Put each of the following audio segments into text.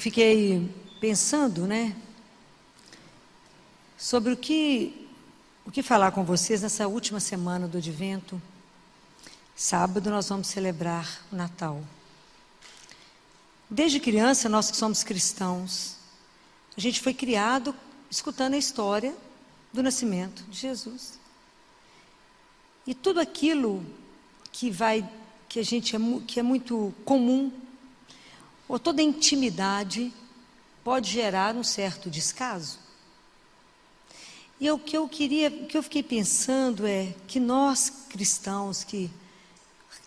Fiquei pensando, sobre o que falar com vocês nessa última semana do Advento. Sábado nós vamos celebrar o Natal. Desde criança, nós que somos cristãos, a gente foi criado escutando a história do nascimento de Jesus. E tudo aquilo que é muito comum, ou toda intimidade, pode gerar um certo descaso. E o que eu fiquei pensando é que nós cristãos que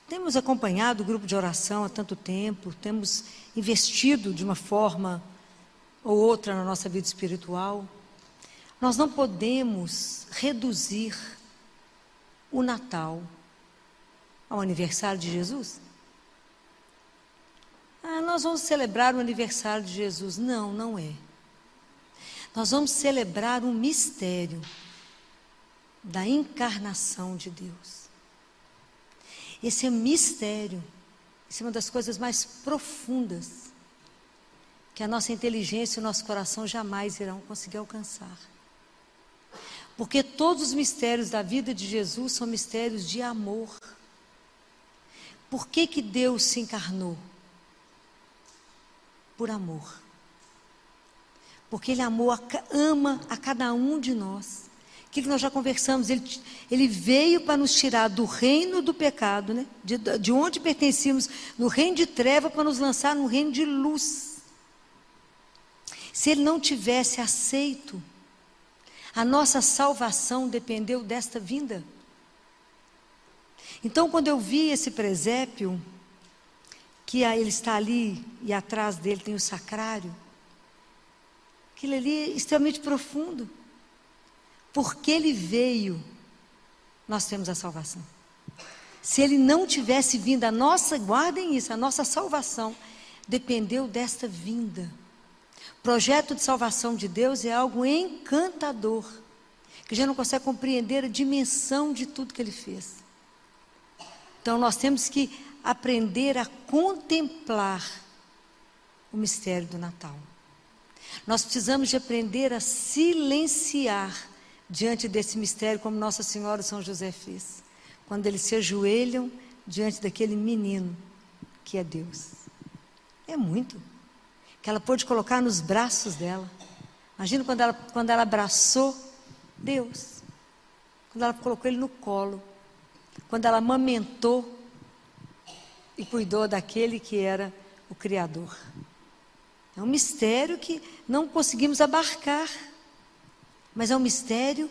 temos acompanhado o grupo de oração há tanto tempo, temos investido de uma forma ou outra na nossa vida espiritual, nós não podemos reduzir o Natal ao aniversário de Jesus. Nós vamos celebrar o aniversário de Jesus. Não, não é. Nós vamos celebrar um mistério da encarnação de Deus. Esse é um mistério, isso é uma das coisas mais profundas que a nossa inteligência e o nosso coração jamais irão conseguir alcançar. Porque todos os mistérios da vida de Jesus são mistérios de amor. Por que Deus se encarnou? Por amor. Porque Ele ama a cada um de nós. Aquilo que nós já conversamos, Ele veio para nos tirar do reino do pecado, de onde pertencíamos, no reino de treva, para nos lançar no reino de luz. Se Ele não tivesse aceito, a nossa salvação dependeu desta vinda. Então, quando eu vi esse presépio, que ele está ali e atrás dele tem o sacrário, aquilo ali é extremamente profundo. Porque ele veio, nós temos a salvação. Se ele não tivesse vindo, guardem isso, a nossa salvação dependeu desta vinda. O projeto de salvação de Deus é algo encantador, que a gente não consegue compreender a dimensão de tudo que Ele fez. Então nós temos que aprender a contemplar o mistério do Natal. Nós precisamos de aprender a silenciar diante desse mistério, como Nossa Senhora e São José fez, quando eles se ajoelham diante daquele menino que é Deus. É muito que ela pôde colocar nos braços dela. Imagina quando ela abraçou Deus, quando ela colocou Ele no colo, quando ela amamentou e cuidou daquele que era o Criador. É um mistério que não conseguimos abarcar, mas é um mistério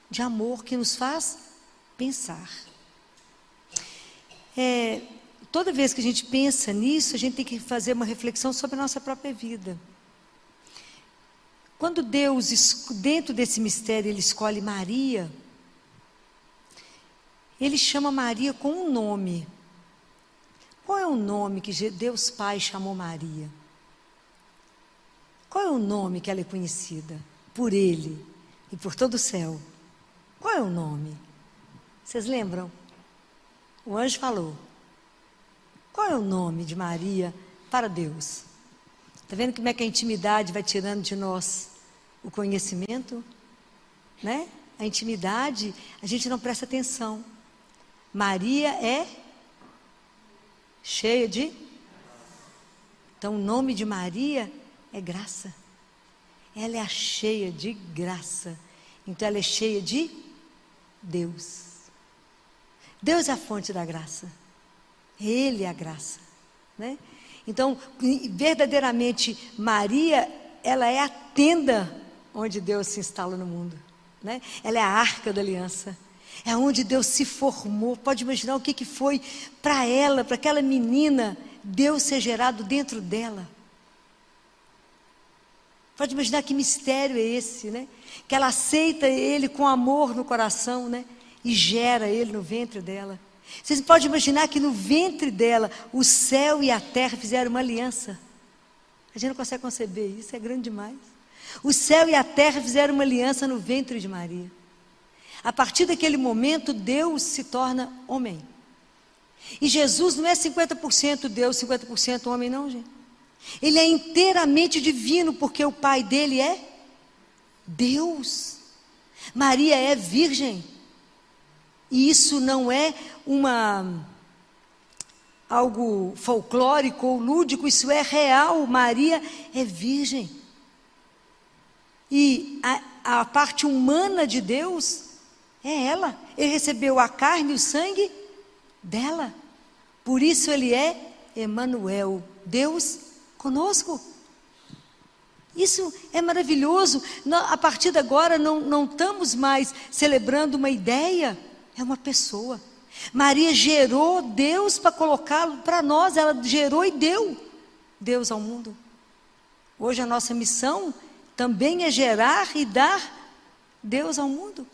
de amor que nos faz pensar. Toda vez que a gente pensa nisso, a gente tem que fazer uma reflexão sobre a nossa própria vida. Quando Deus, dentro desse mistério, Ele escolhe Maria, Ele chama Maria com um nome. Qual é o nome que Deus Pai chamou Maria? Qual é o nome que ela é conhecida por Ele e por todo o céu? Qual é o nome? Vocês lembram? O anjo falou. Qual é o nome de Maria para Deus? Está vendo como é que a intimidade vai tirando de nós o conhecimento? A intimidade, a gente não presta atenção. Maria é cheia de... Então o nome de Maria é graça. Ela é a cheia de graça. Então ela é cheia de Deus. Deus é a fonte da graça. Ele é a graça. Então, verdadeiramente, Maria, ela é a tenda onde Deus se instala no mundo. Ela é a arca da aliança. É onde Deus se formou. Pode imaginar o que foi para ela, para aquela menina, Deus ser gerado dentro dela. Pode imaginar que mistério é esse, Que ela aceita Ele com amor no coração, e gera Ele no ventre dela. Vocês podem imaginar que no ventre dela, o céu e a terra fizeram uma aliança. A gente não consegue conceber isso, é grande demais. O céu e a terra fizeram uma aliança no ventre de Maria. A partir daquele momento, Deus se torna homem. E Jesus não é 50% Deus, 50% homem, não, gente. Ele é inteiramente divino, porque o pai dele é Deus. Maria é virgem. E isso não é algo folclórico ou lúdico, isso é real. Maria é virgem. E a parte humana de Deus é ela. Ele recebeu a carne e o sangue dela. Por isso ele é Emanuel, Deus conosco. Isso é maravilhoso. A partir de agora não estamos mais celebrando uma ideia, é uma pessoa. Maria gerou Deus para colocá-lo para nós, ela gerou e deu Deus ao mundo. Hoje a nossa missão também é gerar e dar Deus ao mundo.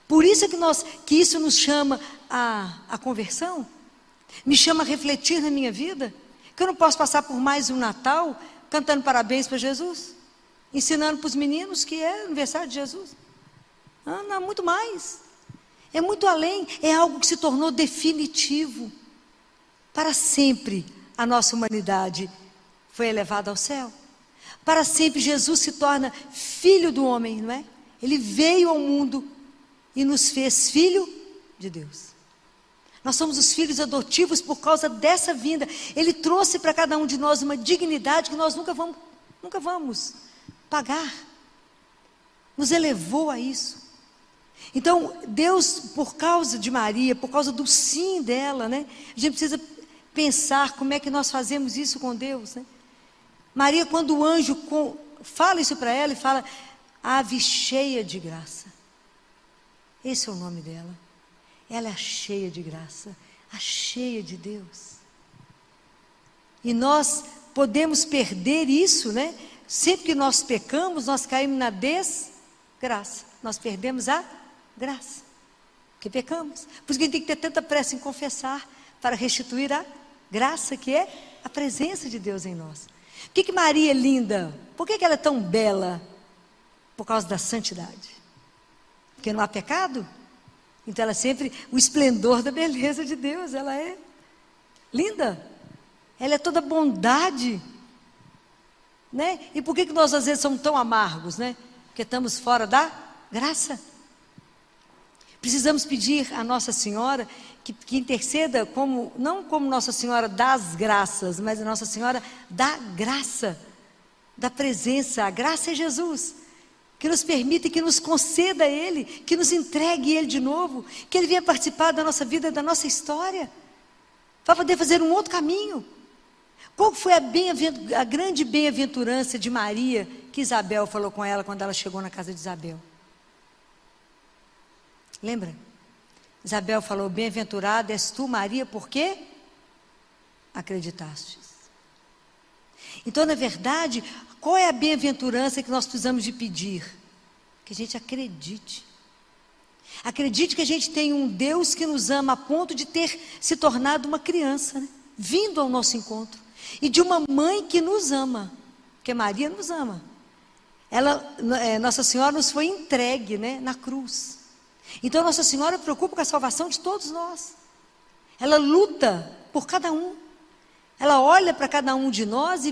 Por isso é que isso nos chama a conversão, me chama a refletir na minha vida, que eu não posso passar por mais um Natal cantando parabéns para Jesus, ensinando para os meninos que é aniversário de Jesus. Não, muito mais. É muito além, é algo que se tornou definitivo. Para sempre a nossa humanidade foi elevada ao céu. Para sempre Jesus se torna filho do homem, não é? Ele veio ao mundo e nos fez filho de Deus. Nós somos os filhos adotivos por causa dessa vinda. Ele trouxe para cada um de nós uma dignidade que nós nunca vamos pagar. Nos elevou a isso. Então, Deus, por causa de Maria, por causa do sim dela, né? A gente precisa pensar como é que nós fazemos isso com Deus, né? Maria, quando o anjo fala isso para ela, e fala, ave cheia de graça. Esse é o nome dela. Ela é a cheia de graça, a cheia de Deus. E nós podemos perder isso, né? Sempre que nós pecamos, nós caímos na desgraça. Nós perdemos a graça, porque pecamos. Por isso que a gente tem que ter tanta pressa em confessar, para restituir a graça, que é a presença de Deus em nós. Por que Maria é linda? Por que ela é tão bela? Por causa da santidade. Porque não há pecado? Então ela é sempre o esplendor da beleza de Deus. Ela é linda. Ela é toda bondade, né? E por que nós às vezes somos tão amargos, né? Porque estamos fora da graça. Precisamos pedir a Nossa Senhora que interceda não como Nossa Senhora das graças, mas a Nossa Senhora da graça, da presença. A graça é Jesus, que nos permita e que nos conceda Ele, que nos entregue Ele de novo, que Ele venha participar da nossa vida, da nossa história, para poder fazer um outro caminho. Qual foi a grande bem-aventurança de Maria, que Isabel falou com ela quando ela chegou na casa de Isabel? Lembra? Isabel falou, bem-aventurada és tu, Maria, porque acreditastes. Então, na verdade, qual é a bem-aventurança que nós precisamos de pedir? Que a gente acredite. Acredite que a gente tem um Deus que nos ama a ponto de ter se tornado uma criança, né? Vindo ao nosso encontro. E de uma mãe que nos ama. Porque Maria nos ama. Nossa Senhora nos foi entregue, né, na cruz. Então Nossa Senhora preocupa com a salvação de todos nós. Ela luta por cada um. Ela olha para cada um de nós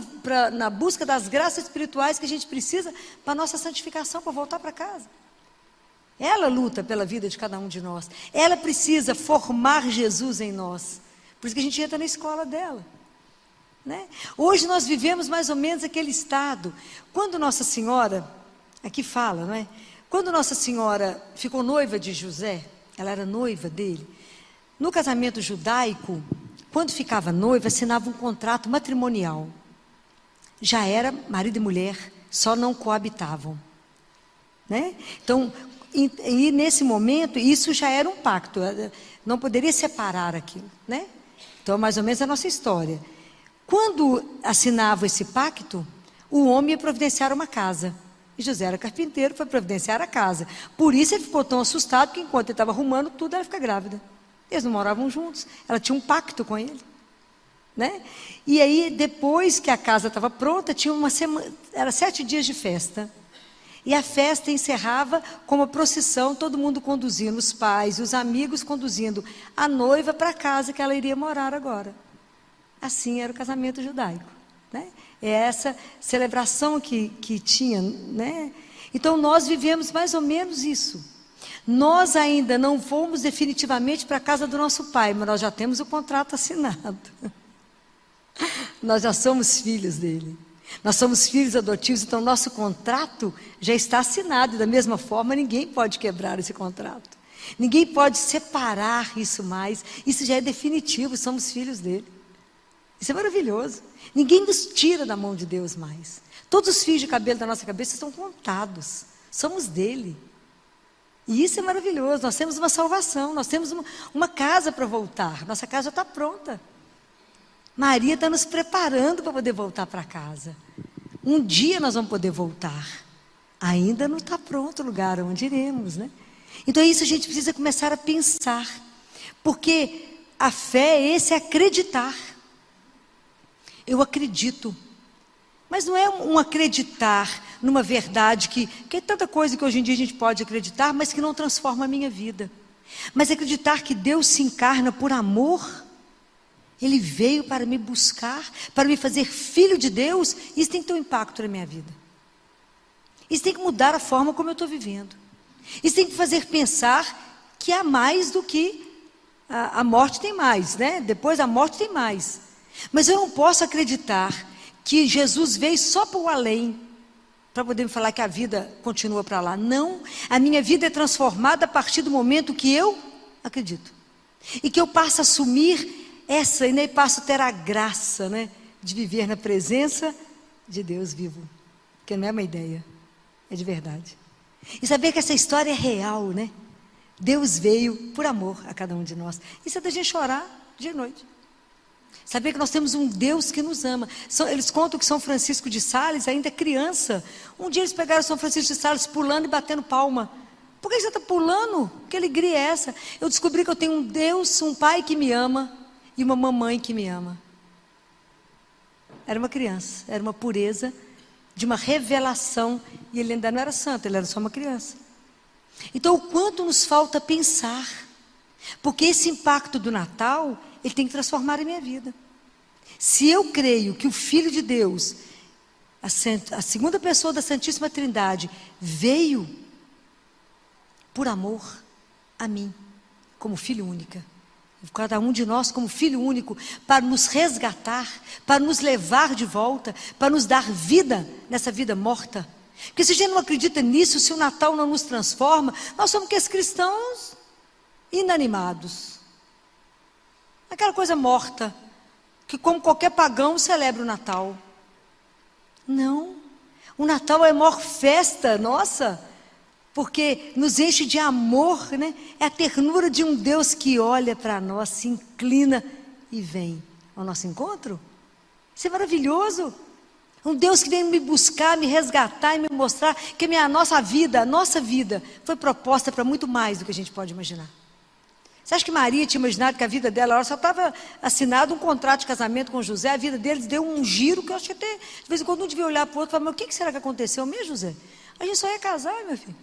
na busca das graças espirituais que a gente precisa para a nossa santificação, para voltar para casa. Ela luta pela vida de cada um de nós. Ela precisa formar Jesus em nós. Por isso que a gente entra na escola dela, né? Hoje nós vivemos mais ou menos aquele estado. Quando Nossa Senhora, aqui fala, não é? Quando Nossa Senhora ficou noiva de José, ela era noiva dele. No casamento judaico, quando ficava noiva, assinava um contrato matrimonial. Já era marido e mulher, só não coabitavam, né? Então, e nesse momento, isso já era um pacto, não poderia separar aquilo, né? Então, mais ou menos a nossa história. Quando assinava esse pacto, o homem ia providenciar uma casa. E José era carpinteiro, foi providenciar a casa. Por isso ele ficou tão assustado, que enquanto ele estava arrumando tudo, ela fica grávida. Eles não moravam juntos, ela tinha um pacto com ele, né? E aí, depois que a casa estava pronta, tinha uma semana, era 7 dias de festa. E a festa encerrava com uma procissão, todo mundo conduzindo, os pais, os amigos conduzindo a noiva para a casa que ela iria morar agora. Assim era o casamento judaico, né? É essa celebração que tinha, né? Então nós vivemos mais ou menos isso. Nós ainda não fomos definitivamente para a casa do nosso pai, mas nós já temos o contrato assinado. Nós já somos filhos dele. Nós somos filhos adotivos, então nosso contrato já está assinado. E da mesma forma, ninguém pode quebrar esse contrato. Ninguém pode separar isso mais. Isso já é definitivo, somos filhos dele. Isso é maravilhoso. Ninguém nos tira da mão de Deus mais. Todos os fios de cabelo da nossa cabeça estão contados. Somos dele. E isso é maravilhoso. Nós temos uma salvação, nós temos uma casa para voltar. Nossa casa já está pronta. Maria está nos preparando para poder voltar para casa. Um dia nós vamos poder voltar. Ainda não está pronto o lugar onde iremos, né? Então é isso, a gente precisa começar a pensar. Porque a fé é esse acreditar. Eu acredito. Mas não é um acreditar numa verdade que é tanta coisa que hoje em dia a gente pode acreditar, mas que não transforma a minha vida. Mas acreditar que Deus se encarna por amor. Ele veio para me buscar, para me fazer filho de Deus. Isso tem que ter um impacto na minha vida. Isso tem que mudar a forma como eu estou vivendo. Isso tem que fazer pensar que há mais do que a morte tem mais, né? Depois da morte tem mais. Mas eu não posso acreditar que Jesus veio só para o além, para poder me falar que a vida continua para lá. Não, a minha vida é transformada a partir do momento que eu acredito. E que eu passo a assumir essa, e nem passo a ter a graça, né, de viver na presença de Deus vivo. Que não é uma ideia, é de verdade. E saber que essa história é real, né? Deus veio por amor a cada um de nós. Isso é da gente chorar dia e noite. Saber que nós temos um Deus que nos ama. Eles contam que São Francisco de Sales, ainda criança, um dia eles pegaram São Francisco de Sales pulando e batendo palma. Por que você está pulando? Que alegria é essa? Eu descobri que eu tenho um Deus, um pai que me ama e uma mamãe que me ama. Era uma criança, era uma pureza de uma revelação, e ele ainda não era santo, ele era só uma criança. Então o quanto nos falta pensar, porque esse impacto do Natal, ele tem que transformar a minha vida. Se eu creio que o Filho de Deus, a segunda pessoa da Santíssima Trindade, veio por amor a mim, como filho única, cada um de nós como filho único, para nos resgatar, para nos levar de volta, para nos dar vida nessa vida morta. Porque se a gente não acredita nisso, se o Natal não nos transforma, nós somos que os cristãos inanimados. Aquela coisa morta, que como qualquer pagão celebra o Natal. Não, o Natal é a maior festa nossa, porque nos enche de amor, né? É a ternura de um Deus que olha para nós, se inclina e vem ao nosso encontro. Isso é maravilhoso. Um Deus que vem me buscar, me resgatar e me mostrar que a nossa vida foi proposta para muito mais do que a gente pode imaginar. Você acha que Maria tinha imaginado que a vida dela, ela só estava assinado um contrato de casamento com José, a vida deles deu um giro que eu acho que até, de vez em quando um devia olhar para o outro e falar, mas o que será que aconteceu mesmo, José? A gente só ia casar, meu filho.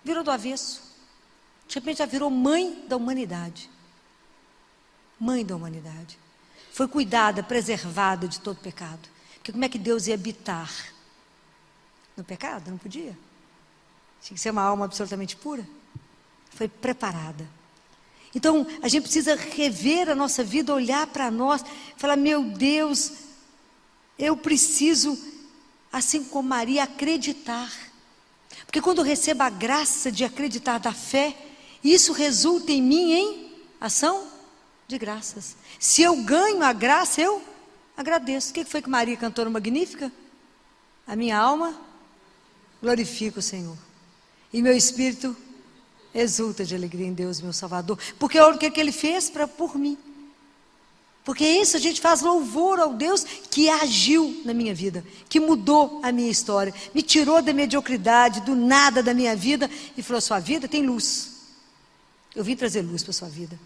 Virou do avesso. De repente já virou mãe da humanidade. Mãe da humanidade. Foi cuidada, preservada de todo pecado. Porque como é que Deus ia habitar no pecado? Não podia. Tinha que ser uma alma absolutamente pura. Foi preparada. Então, a gente precisa rever a nossa vida, olhar para nós, falar, meu Deus, eu preciso, assim como Maria, acreditar. Porque quando eu recebo a graça de acreditar da fé, isso resulta em mim em ação de graças. Se eu ganho a graça, eu agradeço. O que foi que Maria cantou no Magnífica? A minha alma glorifica o Senhor. E meu espírito exulta de alegria em Deus, meu Salvador. Porque olha o que Ele fez por mim. Porque isso a gente faz louvor ao Deus que agiu na minha vida, que mudou a minha história, me tirou da mediocridade, do nada da minha vida e falou, sua vida tem luz. Eu vim trazer luz para a sua vida.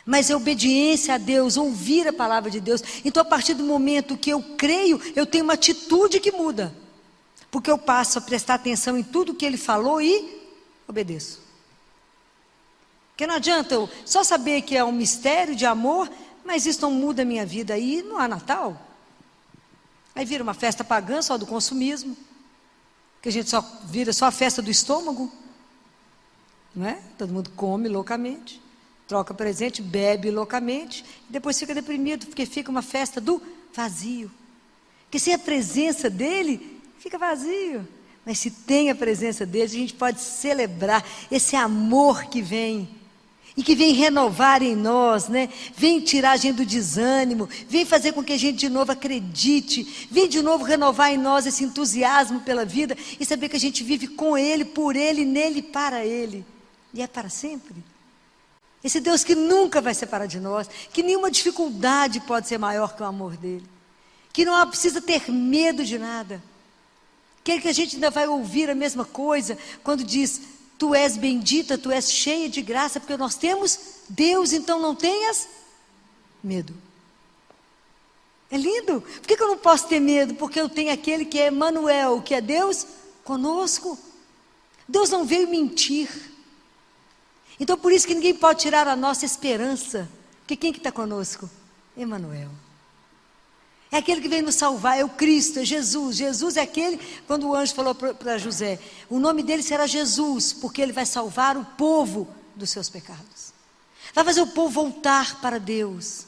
Mas é obediência a Deus, ouvir a palavra de Deus. Então a partir do momento que eu creio, eu tenho uma atitude que muda. Porque eu passo a prestar atenção em tudo que Ele falou e obedeço. Porque não adianta eu só saber que é um mistério de amor, mas isso não muda a minha vida. Aí não há Natal. Aí vira uma festa pagã só do consumismo, que a gente só vira só a festa do estômago, não é? Todo mundo come loucamente, troca presente, bebe loucamente, e depois fica deprimido, porque fica uma festa do vazio. Porque sem a presença dele, fica vazio. Mas se tem a presença dele, a gente pode celebrar esse amor que vem, e que vem renovar em nós, né? Vem tirar a gente do desânimo, vem fazer com que a gente de novo acredite, vem de novo renovar em nós esse entusiasmo pela vida, e saber que a gente vive com Ele, por Ele, nele e para Ele, e é para sempre. Esse Deus que nunca vai separar de nós, que nenhuma dificuldade pode ser maior que o amor dele, que não precisa ter medo de nada, que a gente ainda vai ouvir a mesma coisa, quando diz: tu és bendita, tu és cheia de graça, porque nós temos Deus, então não tenhas medo. É lindo. Por que eu não posso ter medo? Porque eu tenho aquele que é Emanuel, que é Deus conosco. Deus não veio mentir. Então por isso que ninguém pode tirar a nossa esperança. Porque quem que está conosco? Emanuel. É aquele que vem nos salvar, é o Cristo, é Jesus. Jesus é aquele, quando o anjo falou para José, o nome dele será Jesus, porque ele vai salvar o povo dos seus pecados. Vai fazer o povo voltar para Deus.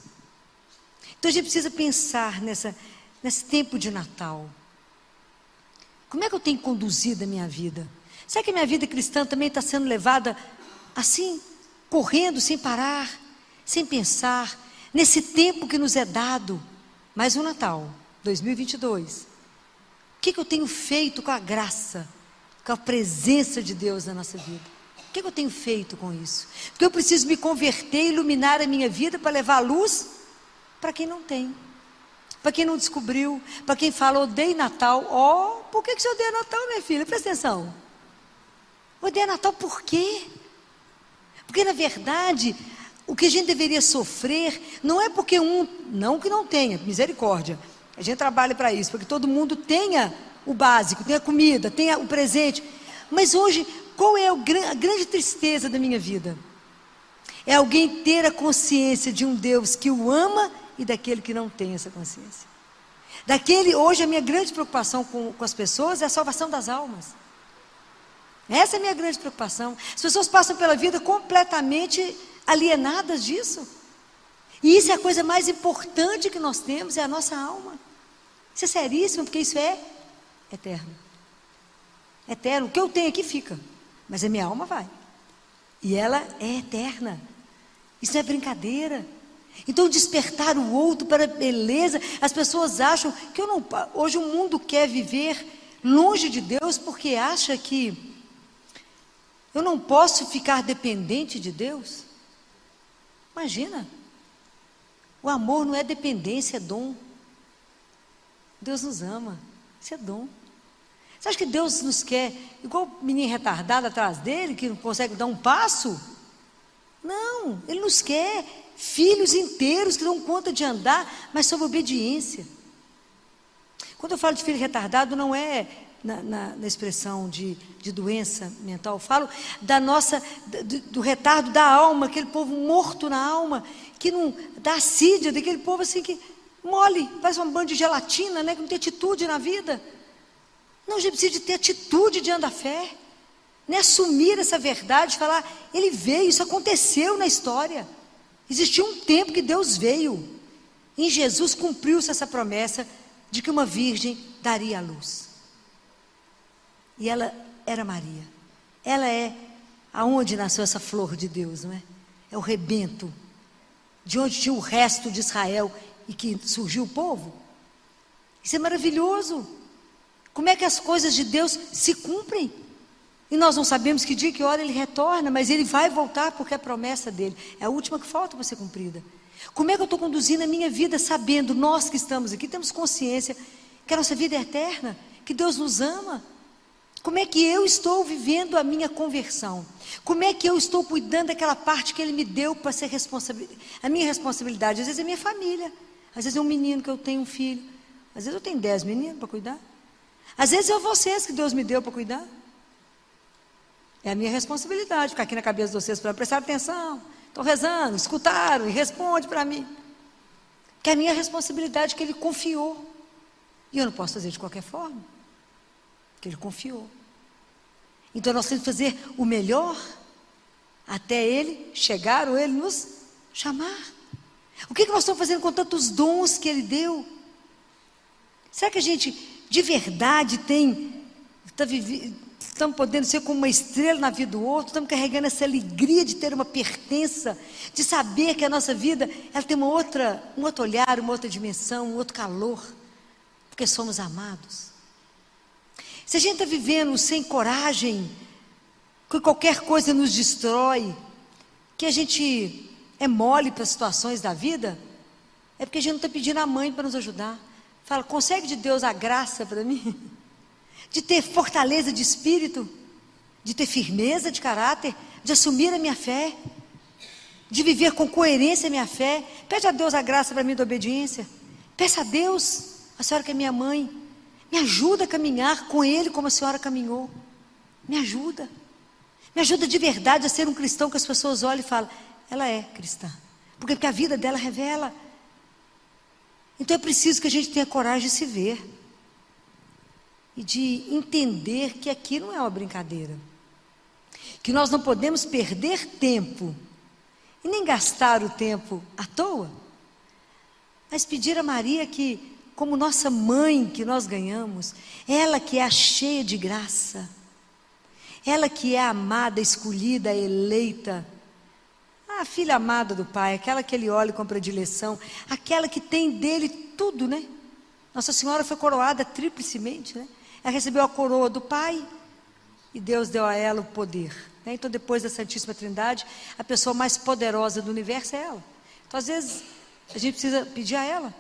Então a gente precisa pensar nesse tempo de Natal. Como é que eu tenho conduzido a minha vida? Será que a minha vida cristã também está sendo levada assim, correndo, sem parar, sem pensar, nesse tempo que nos é dado? Mais um Natal, 2022. O que eu tenho feito com a graça, com a presença de Deus na nossa vida? O que eu tenho feito com isso? Porque eu preciso me converter, iluminar a minha vida para levar a luz para quem não tem, para quem não descobriu, para quem fala: odeio Natal. Por que você odeia Natal, minha filha? Presta atenção. Odeia Natal por quê? Porque na verdade, o que a gente deveria sofrer, não é porque não que não tenha, misericórdia, a gente trabalha para isso, porque todo mundo tenha o básico, tenha comida, tenha o presente, mas hoje, qual é a grande tristeza da minha vida? É alguém ter a consciência de um Deus que o ama e daquele que não tem essa consciência. Hoje a minha grande preocupação com as pessoas é a salvação das almas. Essa é a minha grande preocupação. As pessoas passam pela vida completamente alienadas disso, e isso é a coisa mais importante que nós temos, é a nossa alma. Isso é seríssimo, porque isso é eterno. Eterno, o que eu tenho aqui fica, mas a minha alma vai, e ela é eterna. Isso não é brincadeira. Então despertar o outro para a beleza, as pessoas acham que hoje o mundo quer viver longe de Deus, porque acha que eu não posso ficar dependente de Deus. Imagina, o amor não é dependência, é dom. Deus nos ama, isso é dom. Você acha que Deus nos quer igual o menino retardado atrás dele, que não consegue dar um passo? Não, Ele nos quer filhos inteiros que dão conta de andar, mas sob obediência. Quando eu falo de filho retardado, não é na expressão de doença mental, eu falo do retardo da alma, aquele povo morto na alma, que não dá assídia, daquele povo assim que mole, faz um bando de gelatina, né, que não tem atitude na vida. Não, a gente precisa de ter atitude diante da fé, né, assumir essa verdade, falar: Ele veio, isso aconteceu na história, existiu um tempo que Deus veio, em Jesus cumpriu-se essa promessa de que uma virgem daria a luz. E ela era Maria. Ela é aonde nasceu essa flor de Deus, não é? É o rebento, de onde tinha o resto de Israel e que surgiu o povo. Isso é maravilhoso. Como é que as coisas de Deus se cumprem? E nós não sabemos que dia, que hora Ele retorna, mas Ele vai voltar, porque é a promessa dEle, é a última que falta para ser cumprida. Como é que eu estou conduzindo a minha vida, sabendo, nós que estamos aqui, temos consciência que a nossa vida é eterna, que Deus nos ama? Como é que eu estou vivendo a minha conversão? Como é que eu estou cuidando daquela parte que Ele me deu para ser a minha responsabilidade? Às vezes é minha família, às vezes é um menino que eu tenho, um filho, às vezes eu tenho 10 meninos para cuidar, às vezes é vocês que Deus me deu para cuidar. É a minha responsabilidade ficar aqui na cabeça de vocês para prestar atenção. Estão rezando, escutaram e responde para mim. Que é a minha responsabilidade que Ele confiou. E eu não posso fazer de qualquer forma, porque Ele confiou. Então nós temos que fazer o melhor até Ele chegar ou Ele nos chamar. O que nós estamos fazendo com tantos dons que Ele deu? Será que a gente de verdade estamos podendo ser como uma estrela na vida do outro? Estamos carregando essa alegria de ter uma pertença, de saber que a nossa vida ela tem um outro olhar, uma outra dimensão, um outro calor, porque somos amados. Se a gente está vivendo sem coragem, que qualquer coisa nos destrói, que a gente é mole para as situações da vida, é porque a gente não está pedindo a mãe para nos ajudar. Fala, consegue de Deus a graça para mim? De ter fortaleza de espírito, de ter firmeza de caráter, de assumir a minha fé, de viver com coerência a minha fé. Pede a Deus a graça para mim da obediência. Peça a Deus, a senhora que é minha mãe, me ajuda a caminhar com Ele como a senhora caminhou. Me ajuda. Me ajuda de verdade a ser um cristão que as pessoas olham e falam, ela é cristã. Porque a vida dela revela. Então é preciso que a gente tenha coragem de se ver. E de entender que aqui não é uma brincadeira. Que nós não podemos perder tempo. E nem gastar o tempo à toa. Mas pedir a Maria que, como nossa mãe que nós ganhamos, ela que é a cheia de graça, ela que é a amada, escolhida, eleita, a filha amada do Pai, aquela que Ele olha com predileção, aquela que tem dele tudo, né? Nossa Senhora foi coroada triplicemente, né? Ela recebeu a coroa do Pai e Deus deu a ela o poder, né? Então depois da Santíssima Trindade, a pessoa mais poderosa do universo é ela. Então às vezes a gente precisa pedir a ela.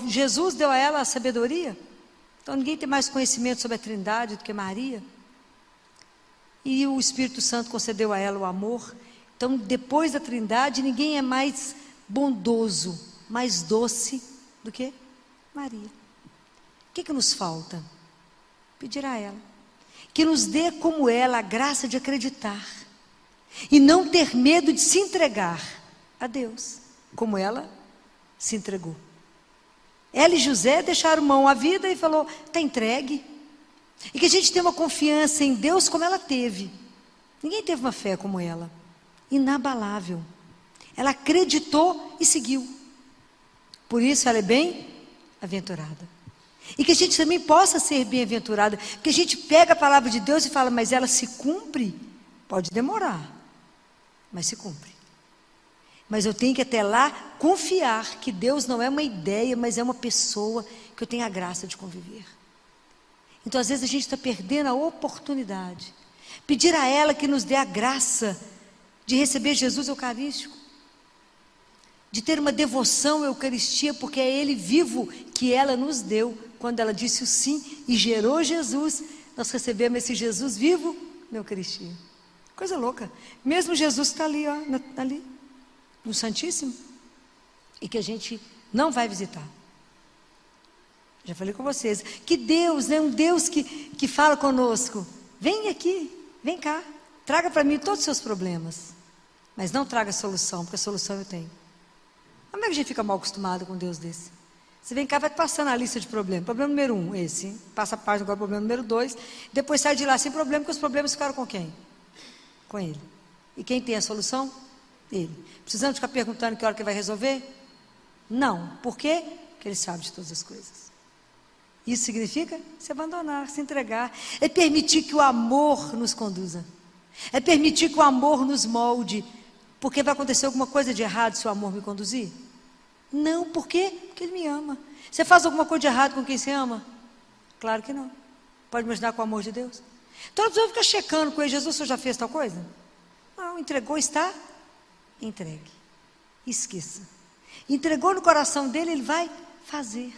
Jesus deu a ela a sabedoria. Então ninguém tem mais conhecimento sobre a Trindade do que Maria. E o Espírito Santo concedeu a ela o amor. Então depois da Trindade ninguém é mais bondoso, mais doce do que Maria. O que nos falta? Pedir a ela que nos dê como ela a graça de acreditar e não ter medo de se entregar a Deus, como ela se entregou. Ela e José deixaram mão à vida e falou, está entregue. E que a gente tenha uma confiança em Deus como ela teve. Ninguém teve uma fé como ela, inabalável. Ela acreditou e seguiu. Por isso ela é bem-aventurada. E que a gente também possa ser bem-aventurada, porque a gente pega a palavra de Deus e fala, mas ela se cumpre? Pode demorar, mas se cumpre. Mas eu tenho que até lá confiar que Deus não é uma ideia, mas é uma pessoa que eu tenho a graça de conviver. Então às vezes a gente está perdendo a oportunidade. Pedir a ela que nos dê a graça de receber Jesus Eucarístico, de ter uma devoção à Eucaristia, porque é Ele vivo que ela nos deu, quando ela disse o sim e gerou Jesus, nós recebemos esse Jesus vivo na Eucaristia. Coisa louca. Mesmo Jesus está ali, ó, ali, no Santíssimo, e que a gente não vai visitar. Já falei com vocês, que Deus, né, um Deus que fala conosco, vem aqui, vem cá, traga para mim todos os seus problemas, mas não traga solução, porque a solução eu tenho. Como é que a gente fica mal acostumado com um Deus desse? Você vem cá, vai passando a lista de problemas. Problema número 1, esse. Passa a página agora, problema número 2. Depois sai de lá sem problema, porque os problemas ficaram com quem? Com Ele. E quem tem a solução? Ele. Precisamos ficar perguntando que hora que vai resolver? Não. Por quê? Porque Ele sabe de todas as coisas. Isso significa se abandonar, se entregar. É permitir que o amor nos conduza. É permitir que o amor nos molde. Porque vai acontecer alguma coisa de errado se o amor me conduzir? Não, por quê? Porque Ele me ama. Você faz alguma coisa de errado com quem você ama? Claro que não. Pode imaginar com o amor de Deus? Então não precisa ficar checando com Ele. Jesus, o senhor já fez tal coisa? Não, entregou, está entregue. Esqueça. Entregou no coração dele, Ele vai fazer.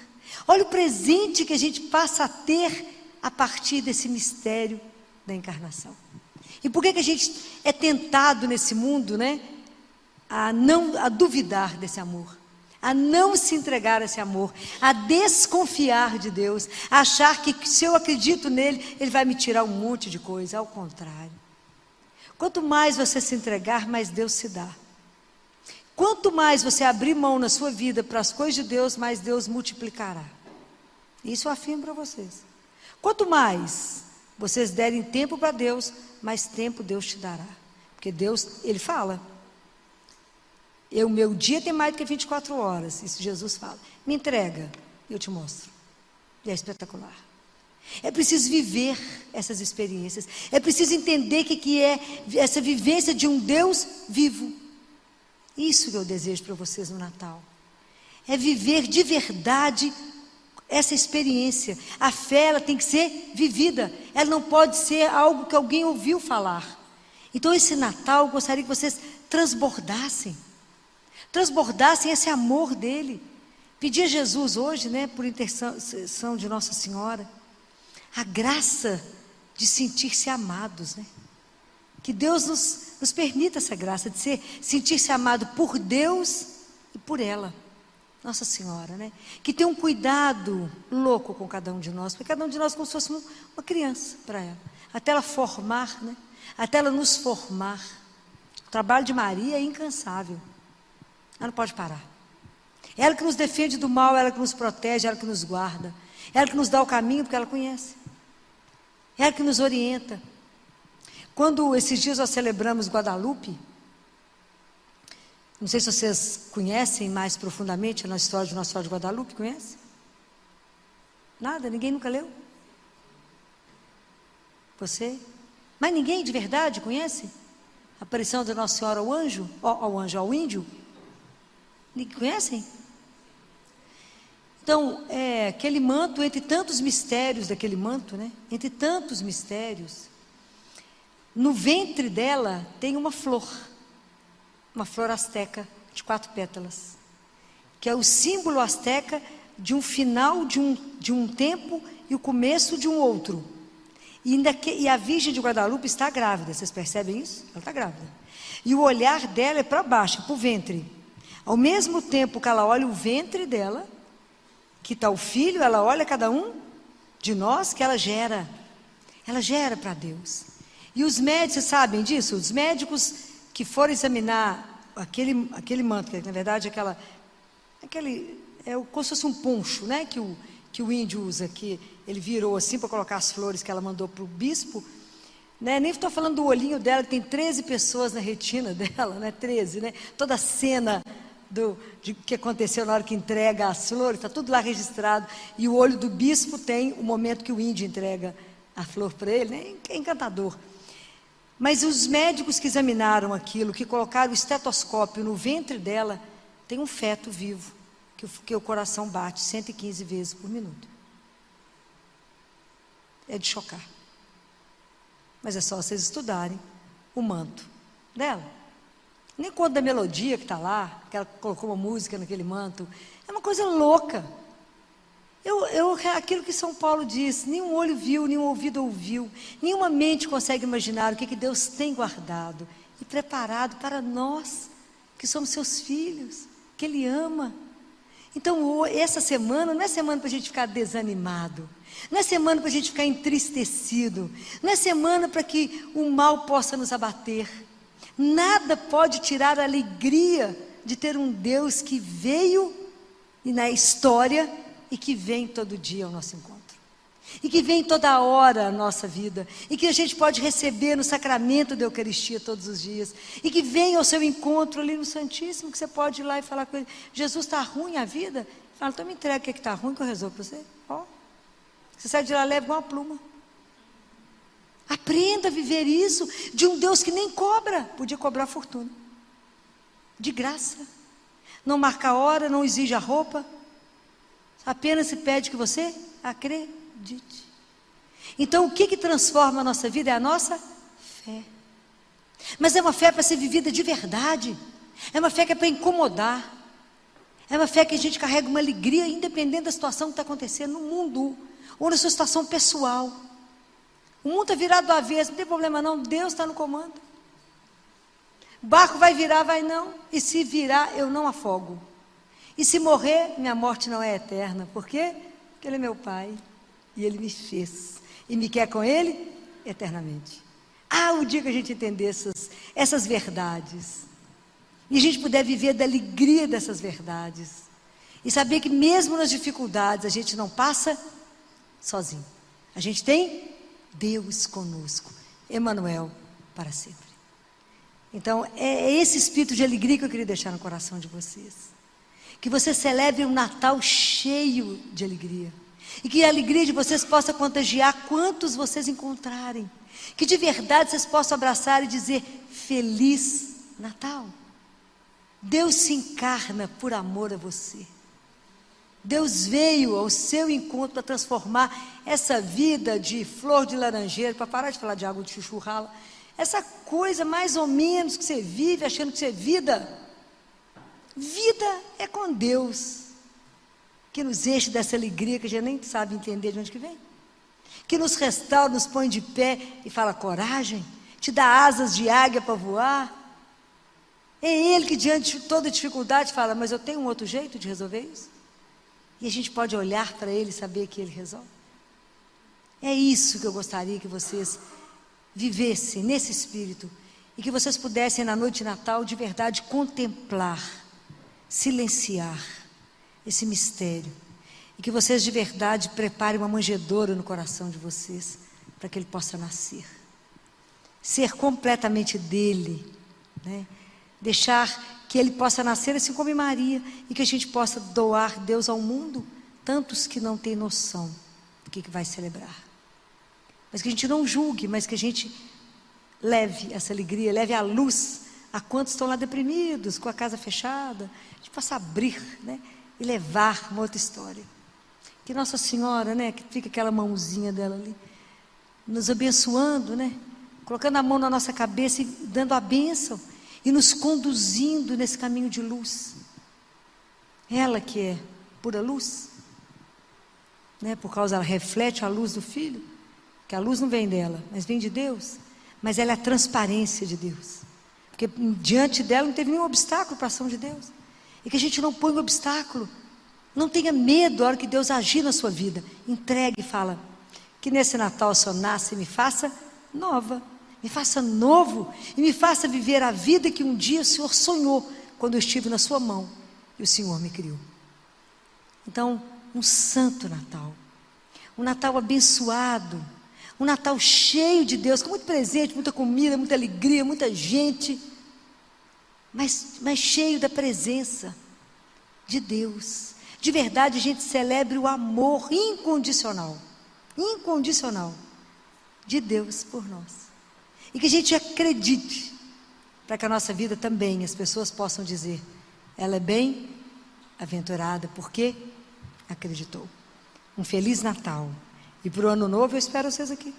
Olha o presente que a gente passa a ter a partir desse mistério da encarnação. E por que a gente é tentado nesse mundo, né, a duvidar desse amor, a não se entregar a esse amor, a desconfiar de Deus, a achar que se eu acredito nele, Ele vai me tirar um monte de coisa. Ao contrário. Quanto mais você se entregar, mais Deus se dá. Quanto mais você abrir mão na sua vida para as coisas de Deus, mais Deus multiplicará. Isso eu afirmo para vocês. Quanto mais vocês derem tempo para Deus, mais tempo Deus te dará. Porque Deus, Ele fala. O meu dia tem mais do que 24 horas. Isso Jesus fala. Me entrega, eu te mostro. E é espetacular. É preciso viver essas experiências. É preciso entender que é essa vivência de um Deus vivo. Isso que eu desejo para vocês no Natal. É viver de verdade essa experiência. A fé, ela tem que ser vivida. Ela não pode ser algo que alguém ouviu falar. Então, esse Natal, eu gostaria que vocês transbordassem esse amor dele. Pedir a Jesus hoje, né, por intercessão de Nossa Senhora, a graça de sentir-se amados, né? Que Deus nos permita essa graça de sentir-se amado por Deus e por ela, Nossa Senhora, né? Que tenha um cuidado louco com cada um de nós, porque cada um de nós é como se fosse uma criança para ela, até ela formar, né? Até ela nos formar. O trabalho de Maria é incansável. Ela não pode parar. Ela que nos defende do mal, ela que nos protege, ela que nos guarda. Ela que nos dá o caminho, porque ela conhece. Ela que nos orienta. Quando esses dias nós celebramos Guadalupe, não sei se vocês conhecem mais profundamente a Nossa Senhora de Guadalupe, conhece? Nada? Ninguém nunca leu? Você? Mas ninguém de verdade conhece? A aparição da Nossa Senhora ao anjo? Ao índio? Ninguém conhecem? Então, aquele manto, entre tantos mistérios daquele manto, né? Entre tantos mistérios, no ventre dela tem uma flor asteca de 4 pétalas, que é o símbolo asteca de um final de um tempo e o começo de um outro. E a Virgem de Guadalupe está grávida, vocês percebem isso? Ela está grávida. E o olhar dela é para baixo, para o ventre. Ao mesmo tempo que ela olha o ventre dela, que está o filho, ela olha cada um de nós que ela gera para Deus. E os médicos, vocês sabem disso? Os médicos que foram examinar aquele manto, que na verdade é como se fosse um poncho, né, que o índio usa, que ele virou assim para colocar as flores que ela mandou para o bispo, né? Nem estou falando do olhinho dela, que tem 13 pessoas na retina dela, né? 13, né? Toda a cena de que aconteceu na hora que entrega as flores, está tudo lá registrado. E o olho do bispo tem o momento que o índio entrega a flor para ele, né? É encantador. Mas os médicos que examinaram aquilo, que colocaram o estetoscópio no ventre dela, tem um feto vivo, que o coração bate 115 vezes por minuto. É de chocar. Mas é só vocês estudarem o manto dela. Nem conta da melodia que está lá, que ela colocou uma música naquele manto. É uma coisa louca. Aquilo que São Paulo diz, nenhum olho viu, nenhum ouvido ouviu, nenhuma mente consegue imaginar o que Deus tem guardado e preparado para nós, que somos seus filhos, que Ele ama. Então, essa semana não é semana para a gente ficar desanimado, não é semana para a gente ficar entristecido, não é semana para que o mal possa nos abater. Nada pode tirar a alegria de ter um Deus que veio na história e que vem todo dia ao nosso encontro. E que vem toda hora à nossa vida. E que a gente pode receber no sacramento da Eucaristia todos os dias. E que vem ao seu encontro ali no Santíssimo, que você pode ir lá e falar com ele. Jesus, está ruim a vida? Fala, então me entrega o que está ruim que eu resolvo para você. Ó, você sai de lá leve igual uma pluma. Aprenda a viver isso de um Deus que nem cobra. Podia cobrar fortuna. De graça. Não marca a hora, não exige a roupa. Apenas se pede que você acredite. Então o que transforma a nossa vida é a nossa fé. Mas é uma fé para ser vivida de verdade. É uma fé que é para incomodar. É uma fé que a gente carrega uma alegria independente da situação que está acontecendo no mundo. Ou na sua situação pessoal. O mundo está virado do avesso, não tem problema não, Deus está no comando. O barco vai virar, vai não. E se virar, eu não afogo. E se morrer, minha morte não é eterna. Por quê? Porque Ele é meu Pai. E Ele me fez. E me quer com Ele eternamente. O dia que a gente entender essas verdades. E a gente puder viver da alegria dessas verdades. E saber que mesmo nas dificuldades a gente não passa sozinho. A gente tem Deus conosco, Emanuel, para sempre. Então, é esse espírito de alegria que eu queria deixar no coração de vocês. Que você celebre um Natal cheio de alegria. E que a alegria de vocês possa contagiar quantos vocês encontrarem. Que de verdade vocês possam abraçar e dizer: Feliz Natal. Deus se encarna por amor a você. Deus veio ao seu encontro para transformar essa vida de flor de laranjeira, para parar de falar de água de chuchu rala, essa coisa mais ou menos que você vive achando que você é vida. Vida é com Deus, que nos enche dessa alegria que a gente nem sabe entender de onde que vem, que nos restaura, nos põe de pé e fala: coragem, te dá asas de águia para voar. É Ele que diante de toda dificuldade fala: mas eu tenho um outro jeito de resolver isso. E a gente pode olhar para Ele e saber que Ele resolve. É isso que eu gostaria que vocês vivessem nesse espírito, e que vocês pudessem na noite de Natal de verdade contemplar, silenciar esse mistério, e que vocês de verdade preparem uma manjedoura no coração de vocês, para que Ele possa nascer, ser completamente dele, né? Deixar que Ele possa nascer assim como em Maria, e que a gente possa doar Deus ao mundo, tantos que não têm noção do que vai celebrar, mas que a gente não julgue, mas que a gente leve essa alegria, leve a luz a quantos estão lá deprimidos, com a casa fechada. A gente possa abrir, né, e levar uma outra história. Que Nossa Senhora, né, que fica aquela mãozinha dela ali, nos abençoando, né, colocando a mão na nossa cabeça e dando a bênção, e nos conduzindo nesse caminho de luz. Ela que é pura luz, né, por causa ela reflete a luz do Filho, que a luz não vem dela, mas vem de Deus, mas ela é a transparência de Deus, porque diante dela não teve nenhum obstáculo para a ação de Deus, e que a gente não põe um obstáculo, não tenha medo a hora que Deus agir na sua vida, entregue e fala: que nesse Natal o Senhor nasça e me faça nova, me faça novo, e me faça viver a vida que um dia o Senhor sonhou, quando eu estive na sua mão, e o Senhor me criou. Então, um santo Natal, um Natal abençoado, um Natal cheio de Deus, com muito presente, muita comida, muita alegria, muita gente, mas cheio da presença de Deus. De verdade, a gente celebre o amor incondicional de Deus por nós. E que a gente acredite, para que a nossa vida também, as pessoas possam dizer: ela é bem-aventurada, porque acreditou. Um Feliz Natal. E para o Ano Novo eu espero vocês aqui,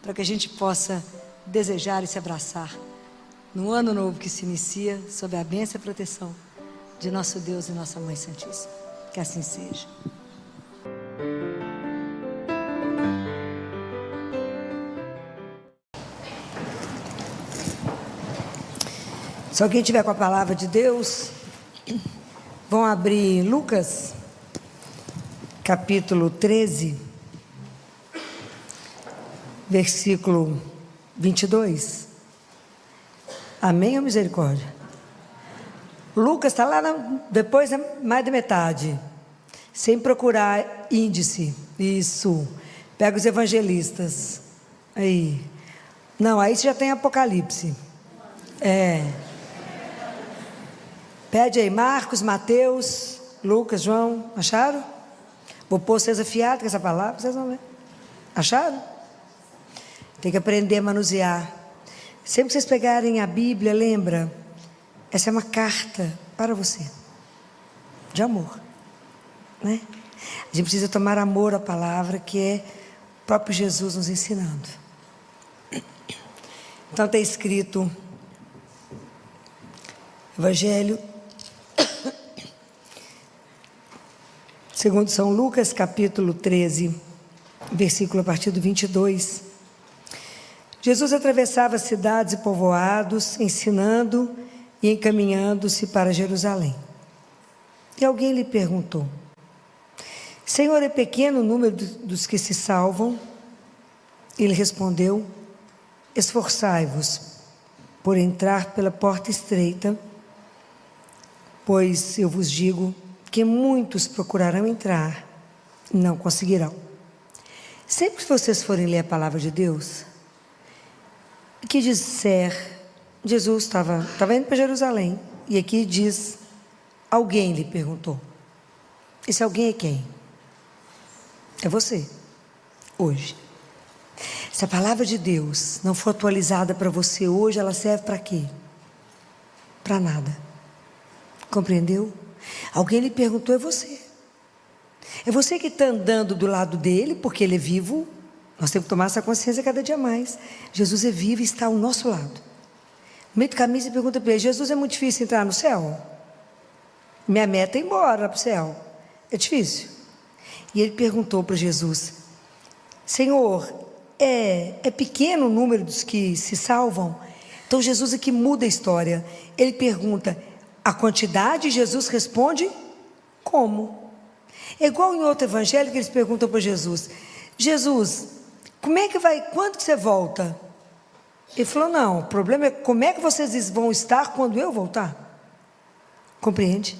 para que a gente possa desejar e se abraçar no Ano Novo que se inicia, sob a bênção e proteção de nosso Deus e nossa Mãe Santíssima. Que assim seja. Se alguém tiver com a palavra de Deus, vão abrir Lucas, capítulo 13, versículo 22. Amém ou misericórdia? Lucas está lá depois, mais da metade, sem procurar índice. Isso. Pega os evangelistas. Aí. Não, aí você já tem Apocalipse. Pede aí Marcos, Mateus, Lucas, João. Acharam? Vou pôr vocês afiados com essa palavra, vocês vão ver. Acharam? Tem que aprender a manusear. Sempre que vocês pegarem a Bíblia, lembra, essa é uma carta para você, de amor, né? A gente precisa tomar amor à palavra, que é o próprio Jesus nos ensinando. Então está escrito, Evangelho segundo São Lucas, capítulo 13, versículo a partir do 22. Jesus atravessava cidades e povoados, ensinando e encaminhando-se para Jerusalém. E alguém lhe perguntou: Senhor, é pequeno o número dos que se salvam? Ele respondeu: esforçai-vos por entrar pela porta estreita, pois eu vos digo que muitos procurarão entrar e não conseguirão. Sempre que vocês forem ler a palavra de Deus, que disser, Jesus estava indo para Jerusalém, e aqui diz, alguém lhe perguntou. Esse alguém é quem? É você, hoje. Se a palavra de Deus não for atualizada para você hoje, ela serve para quê? Para nada. Compreendeu? Alguém lhe perguntou, é você. É você que está andando do lado dele, porque ele é vivo. Nós temos que tomar essa consciência cada dia mais. Jesus é vivo e está ao nosso lado. No meio do caminho você pergunta para ele, Jesus, é muito difícil entrar no céu? Minha meta é ir embora para o céu. É difícil? E ele perguntou para Jesus, Senhor, é pequeno o número dos que se salvam? Então Jesus aqui muda a história. Ele pergunta a quantidade e Jesus responde como? É igual em outro evangelho que eles perguntam para Jesus, Jesus, como é que vai, quando que você volta? Ele falou, não, o problema é como é que vocês vão estar quando eu voltar? Compreende?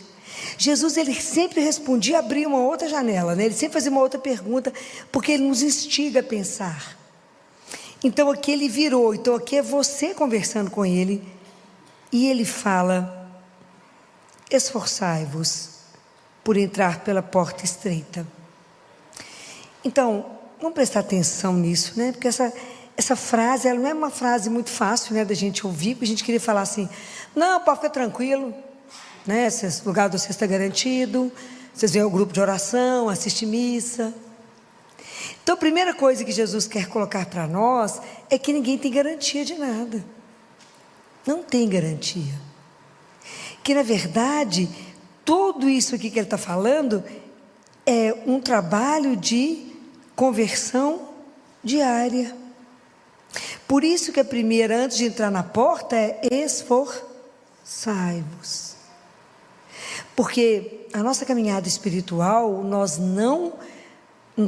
Jesus, ele sempre respondia, abria uma outra janela, né? Ele sempre fazia uma outra pergunta, porque ele nos instiga a pensar. Então aqui ele virou, então aqui é você conversando com ele, e ele fala, esforçai-vos por entrar pela porta estreita. Então, vamos prestar atenção nisso, né? Porque essa frase, ela não é uma frase muito fácil, né, da gente ouvir, porque a gente queria falar assim, não, pode ficar tranquilo, né? Esse lugar de você está garantido, vocês vêm ao grupo de oração, assistem missa. Então, a primeira coisa que Jesus quer colocar para nós é que ninguém tem garantia de nada. Não tem garantia. Que, na verdade, tudo isso aqui que ele está falando é um trabalho de conversão diária. Por isso que a primeira, antes de entrar na porta, é esforçai-vos. Porque a nossa caminhada espiritual, nós não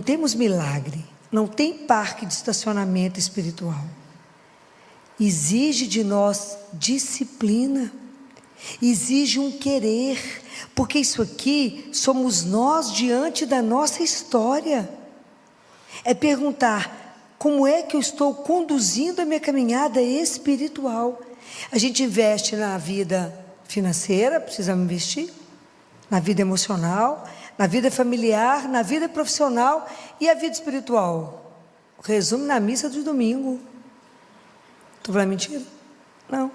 temos milagre, não tem parque de estacionamento espiritual. Exige de nós disciplina, exige um querer, porque isso aqui somos nós diante da nossa história. É perguntar, como é que eu estou conduzindo a minha caminhada espiritual? A gente investe na vida financeira, precisamos investir, na vida emocional, na vida familiar, na vida profissional e a vida espiritual. Resume na missa de domingo. Estou falando mentira? Não.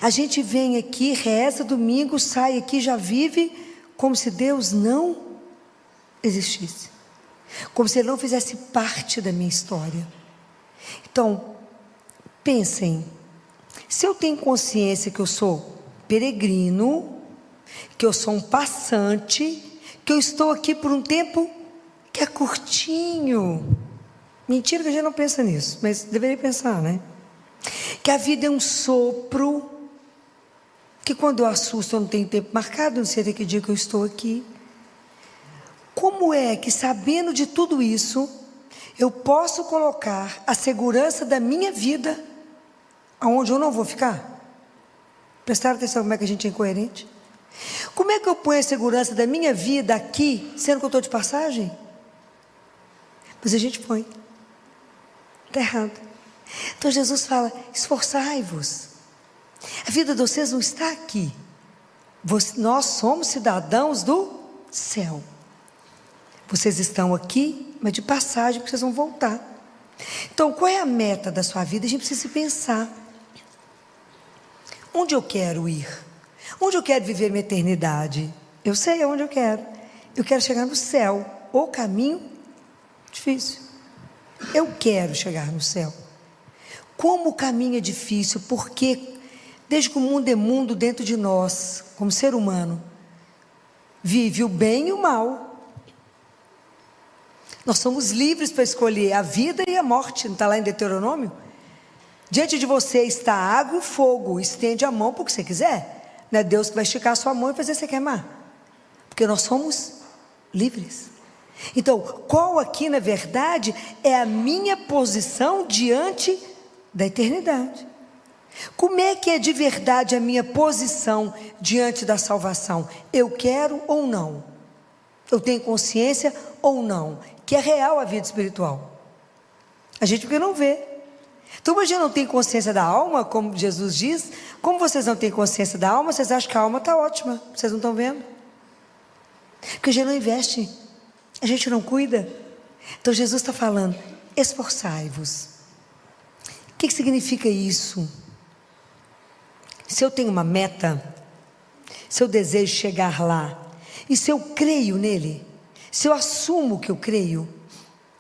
A gente vem aqui, reza domingo, sai aqui, já vive como se Deus não existisse. Como se Ele não fizesse parte da minha história. Então, pensem, se eu tenho consciência que eu sou peregrino, que eu sou um passante, que eu estou aqui por um tempo que é curtinho. Mentira que a gente não pensa nisso, mas deveria pensar, né? Que a vida é um sopro, que quando eu assusto eu não tenho tempo marcado, não sei até que dia que eu estou aqui. Como é que, sabendo de tudo isso, eu posso colocar a segurança da minha vida aonde eu não vou ficar? Prestaram atenção como é que a gente é incoerente? Como é que eu ponho a segurança da minha vida aqui, sendo que eu estou de passagem? Mas a gente põe. Está errado. Então Jesus fala, esforçai-vos. A vida de vocês não está aqui. Nós somos cidadãos do céu. Vocês estão aqui, mas de passagem, porque vocês vão voltar. Então, qual é a meta da sua vida? A gente precisa se pensar. Onde eu quero ir? Onde eu quero viver minha eternidade? Eu sei aonde eu quero. Eu quero chegar no céu. O caminho, difícil. Eu quero chegar no céu. Como o caminho é difícil? Porque desde que o mundo é mundo dentro de nós, como ser humano, vive o bem e o mal. Nós somos livres para escolher a vida e a morte. Não está lá em Deuteronômio? Diante de você está água e fogo. Estende a mão para o que você quiser. Não é Deus que vai esticar a sua mão e fazer você queimar. Porque nós somos livres. Então, qual aqui, na verdade, é a minha posição diante da eternidade? Como é que é de verdade a minha posição diante da salvação? Eu quero ou não? eu tenho consciência ou não, que é real a vida espiritual. A gente porque não vê. Então, a gente não tem consciência da alma, como Jesus diz. Como vocês não têm consciência da alma, vocês acham que a alma está ótima, vocês não estão vendo. Porque a gente não investe, a gente não cuida. Então Jesus está falando, esforçai-vos. O que significa isso? Se eu tenho uma meta, se eu desejo chegar lá, e se eu creio nele, se eu assumo que eu creio,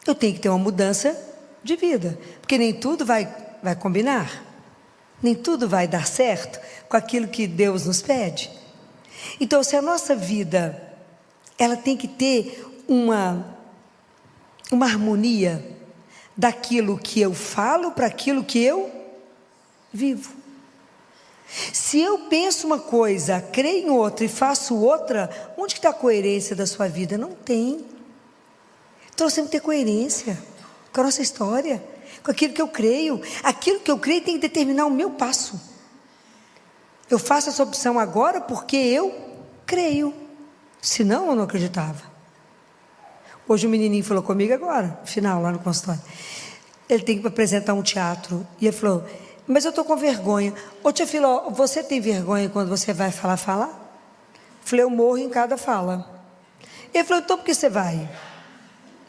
eu tenho que ter uma mudança de vida, porque nem tudo vai combinar, nem tudo vai dar certo com aquilo que Deus nos pede. Então, se a nossa vida, ela tem que ter uma harmonia daquilo que eu falo para aquilo que eu vivo. Se eu penso uma coisa, creio em outra e faço outra, onde está a coerência da sua vida? Não tem. Então nós temos que ter coerência com a nossa história, com aquilo que eu creio. Aquilo que eu creio tem que determinar o meu passo. Eu faço essa opção agora porque eu creio, senão eu não acreditava. Hoje o menininho falou comigo agora, no final, lá no consultório. Ele tem que apresentar um teatro. E ele falou, mas eu estou com vergonha. Ô tia Filó, você tem vergonha quando você vai falar? Eu falei, eu morro em cada fala. Ele falou, então por que você vai?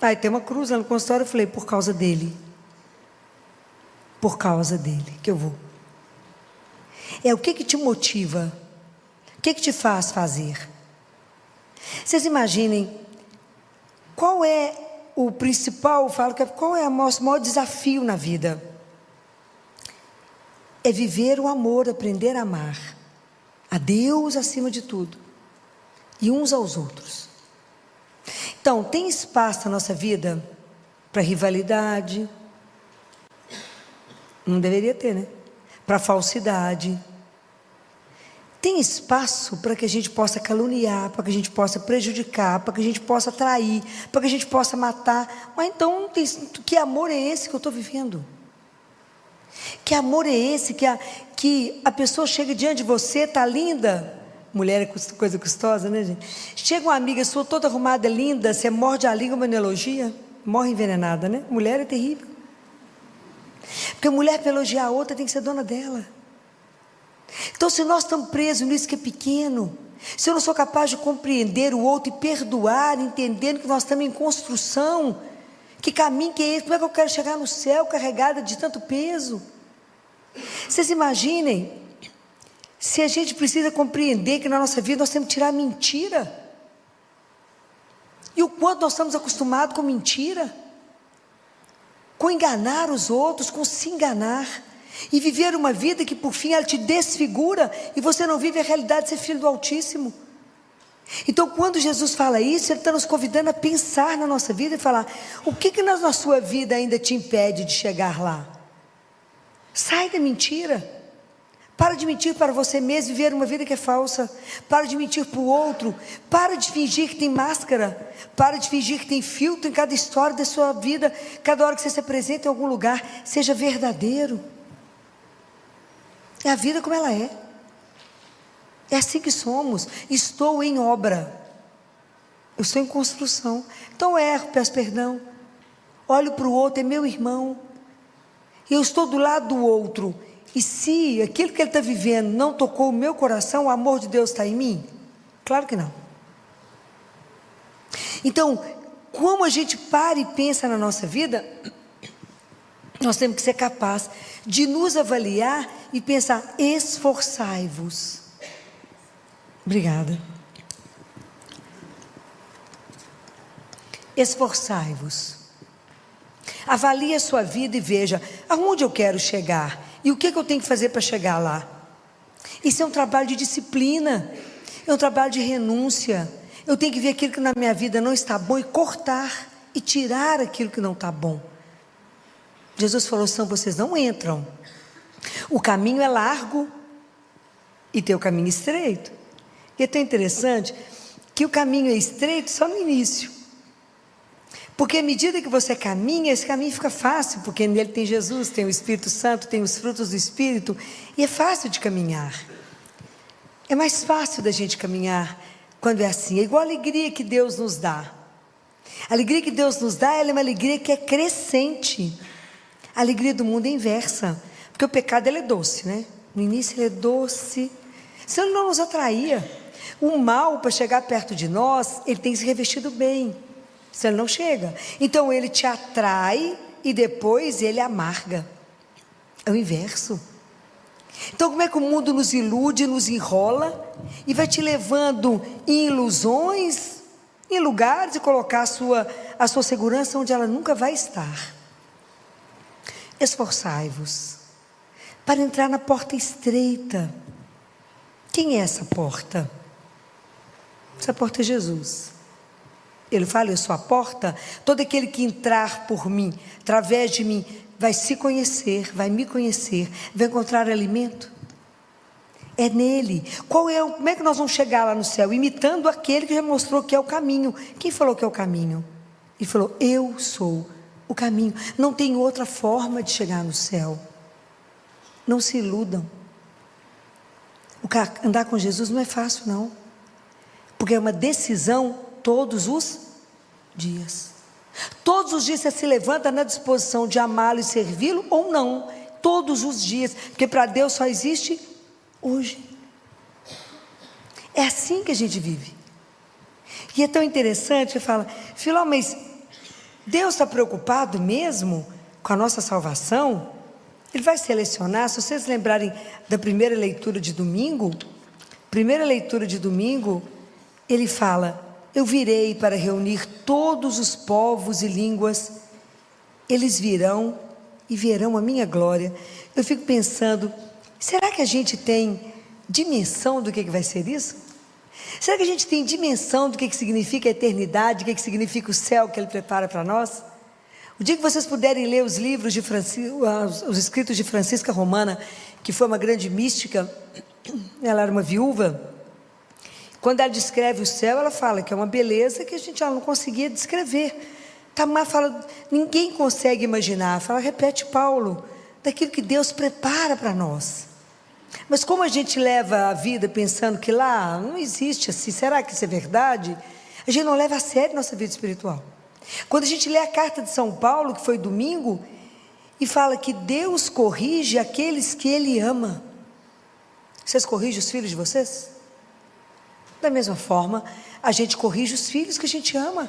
Aí tem uma cruz lá no consultório. Eu falei, por causa dele. Por causa dele que eu vou. O que te motiva? O que te faz fazer? Vocês imaginem, qual é o principal, qual é o nosso maior desafio na vida? É viver o amor, aprender a amar a Deus acima de tudo e uns aos outros. Então, tem espaço na nossa vida para rivalidade? Não deveria ter, né? Para falsidade. Tem espaço para que a gente possa caluniar, para que a gente possa prejudicar, para que a gente possa trair, para que a gente possa matar. Mas então, que amor é esse que eu estou vivendo? Que amor é esse que a pessoa chega diante de você, está linda? Mulher é coisa custosa, né, gente? Chega uma amiga sua toda arrumada, linda, você morde a língua, uma elogia, morre envenenada, né? Mulher é terrível. Porque a mulher, para elogiar a outra, tem que ser dona dela. Então, se nós estamos presos nisso que é pequeno, se eu não sou capaz de compreender o outro e perdoar, entendendo que nós estamos em construção, que caminho que é esse? Como é que eu quero chegar no céu carregada de tanto peso? Vocês imaginem, se a gente precisa compreender que na nossa vida nós temos que tirar a mentira, e o quanto nós estamos acostumados com mentira, com enganar os outros, com se enganar, e viver uma vida que por fim ela te desfigura, e você não vive a realidade de ser filho do Altíssimo. Então, quando Jesus fala isso, Ele está nos convidando a pensar na nossa vida e falar, o que na sua vida ainda te impede de chegar lá? Sai da mentira. Para de mentir para você mesmo, viver uma vida que é falsa. Para de mentir para o outro. Para de fingir que tem máscara. Para de fingir que tem filtro em cada história da sua vida. Cada hora que você se apresenta em algum lugar, seja verdadeiro. É a vida como ela é. É assim que somos. Estou em obra. Eu estou em construção. Então erro, peço perdão. Olho para o outro, é meu irmão. Eu estou do lado do outro. E se aquilo que ele está vivendo não tocou o meu coração, o amor de Deus está em mim? Claro que não. Então, como a gente para e pensa na nossa vida, nós temos que ser capazes de nos avaliar e pensar, esforçai-vos. Obrigada. Esforçai-vos. Avalie a sua vida e veja aonde eu quero chegar e o que eu tenho que fazer para chegar lá. Isso é um trabalho de disciplina, é um trabalho de renúncia. Eu tenho que ver aquilo que na minha vida não está bom e cortar e tirar aquilo que não está bom. Jesus falou, senão vocês não entram. O caminho é largo e tem o caminho estreito. E é tão interessante que o caminho é estreito só no início. Porque à medida que você caminha, esse caminho fica fácil, porque nele tem Jesus, tem o Espírito Santo, tem os frutos do Espírito, e é fácil de caminhar. É mais fácil da gente caminhar quando é assim. É igual a alegria que Deus nos dá. A alegria que Deus nos dá, ela é uma alegria que é crescente. A alegria do mundo é inversa, porque o pecado ele é doce, né? No início ele é doce, senão ele não nos atraía. O mal, para chegar perto de nós, ele tem que se revestir do bem, senão ele não chega. Então ele te atrai e depois ele amarga. É o inverso. Então como é que o mundo nos ilude, nos enrola e vai te levando em ilusões, em lugares, e colocar a sua segurança onde ela nunca vai estar. Esforçai-vos para entrar na porta estreita. Quem é essa porta? Essa porta é Jesus. Ele fala: eu sou a porta. Todo aquele que entrar por mim, através de mim, vai se conhecer, vai me conhecer, vai encontrar alimento. É nele. Como é que nós vamos chegar lá no céu? Imitando aquele que já mostrou que é o caminho. Quem falou que é o caminho? Ele falou: eu sou o caminho. Não tem outra forma de chegar no céu. Não se iludam. Andar com Jesus não é fácil, não. Porque é uma decisão todos os dias. Todos os dias você se levanta na disposição de amá-lo e servi-lo ou não. Todos os dias. Porque para Deus só existe hoje. É assim que a gente vive. E é tão interessante, você fala: Filó, mas Deus está preocupado mesmo com a nossa salvação? Ele vai selecionar. Se vocês lembrarem da primeira leitura de domingo, ele fala: eu virei para reunir todos os povos e línguas, eles virão e verão a minha glória. Eu fico pensando, será que a gente tem dimensão do que vai ser isso? Será que a gente tem dimensão do que significa a eternidade, o que significa o céu que Ele prepara para nós? O dia que vocês puderem ler os livros de os escritos de Francisca Romana, que foi uma grande mística, ela era uma viúva. Quando ela descreve o céu, ela fala que é uma beleza que ela não conseguia descrever. Tamar fala, ninguém consegue imaginar. Fala, repete Paulo, daquilo que Deus prepara para nós. Mas como a gente leva a vida pensando que lá não existe assim, será que isso é verdade? A gente não leva a sério nossa vida espiritual. Quando a gente lê a carta de São Paulo, que foi domingo, e fala que Deus corrige aqueles que Ele ama. Vocês corrigem os filhos de vocês? Da mesma forma, a gente corrige os filhos que a gente ama.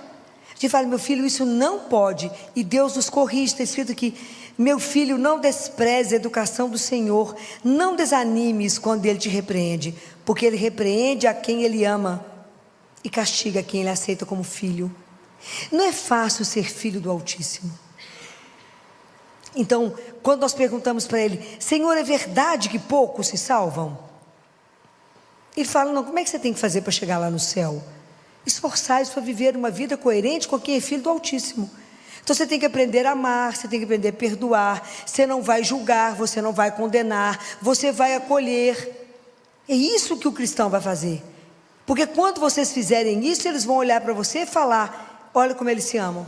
A gente fala, meu filho, isso não pode, e Deus nos corrige. Está escrito aqui, meu filho, não despreze a educação do Senhor, não desanimes quando Ele te repreende, porque Ele repreende a quem Ele ama, e castiga quem Ele aceita como filho. Não é fácil ser filho do Altíssimo. Então, quando nós perguntamos para Ele, Senhor, é verdade que poucos se salvam? Ele fala, não, como é que você tem que fazer para chegar lá no céu? Esforçar-se para viver uma vida coerente com quem é filho do Altíssimo. Então você tem que aprender a amar, você tem que aprender a perdoar, você não vai julgar, você não vai condenar, você vai acolher. É isso que o cristão vai fazer. Porque quando vocês fizerem isso, eles vão olhar para você e falar, olha como eles se amam.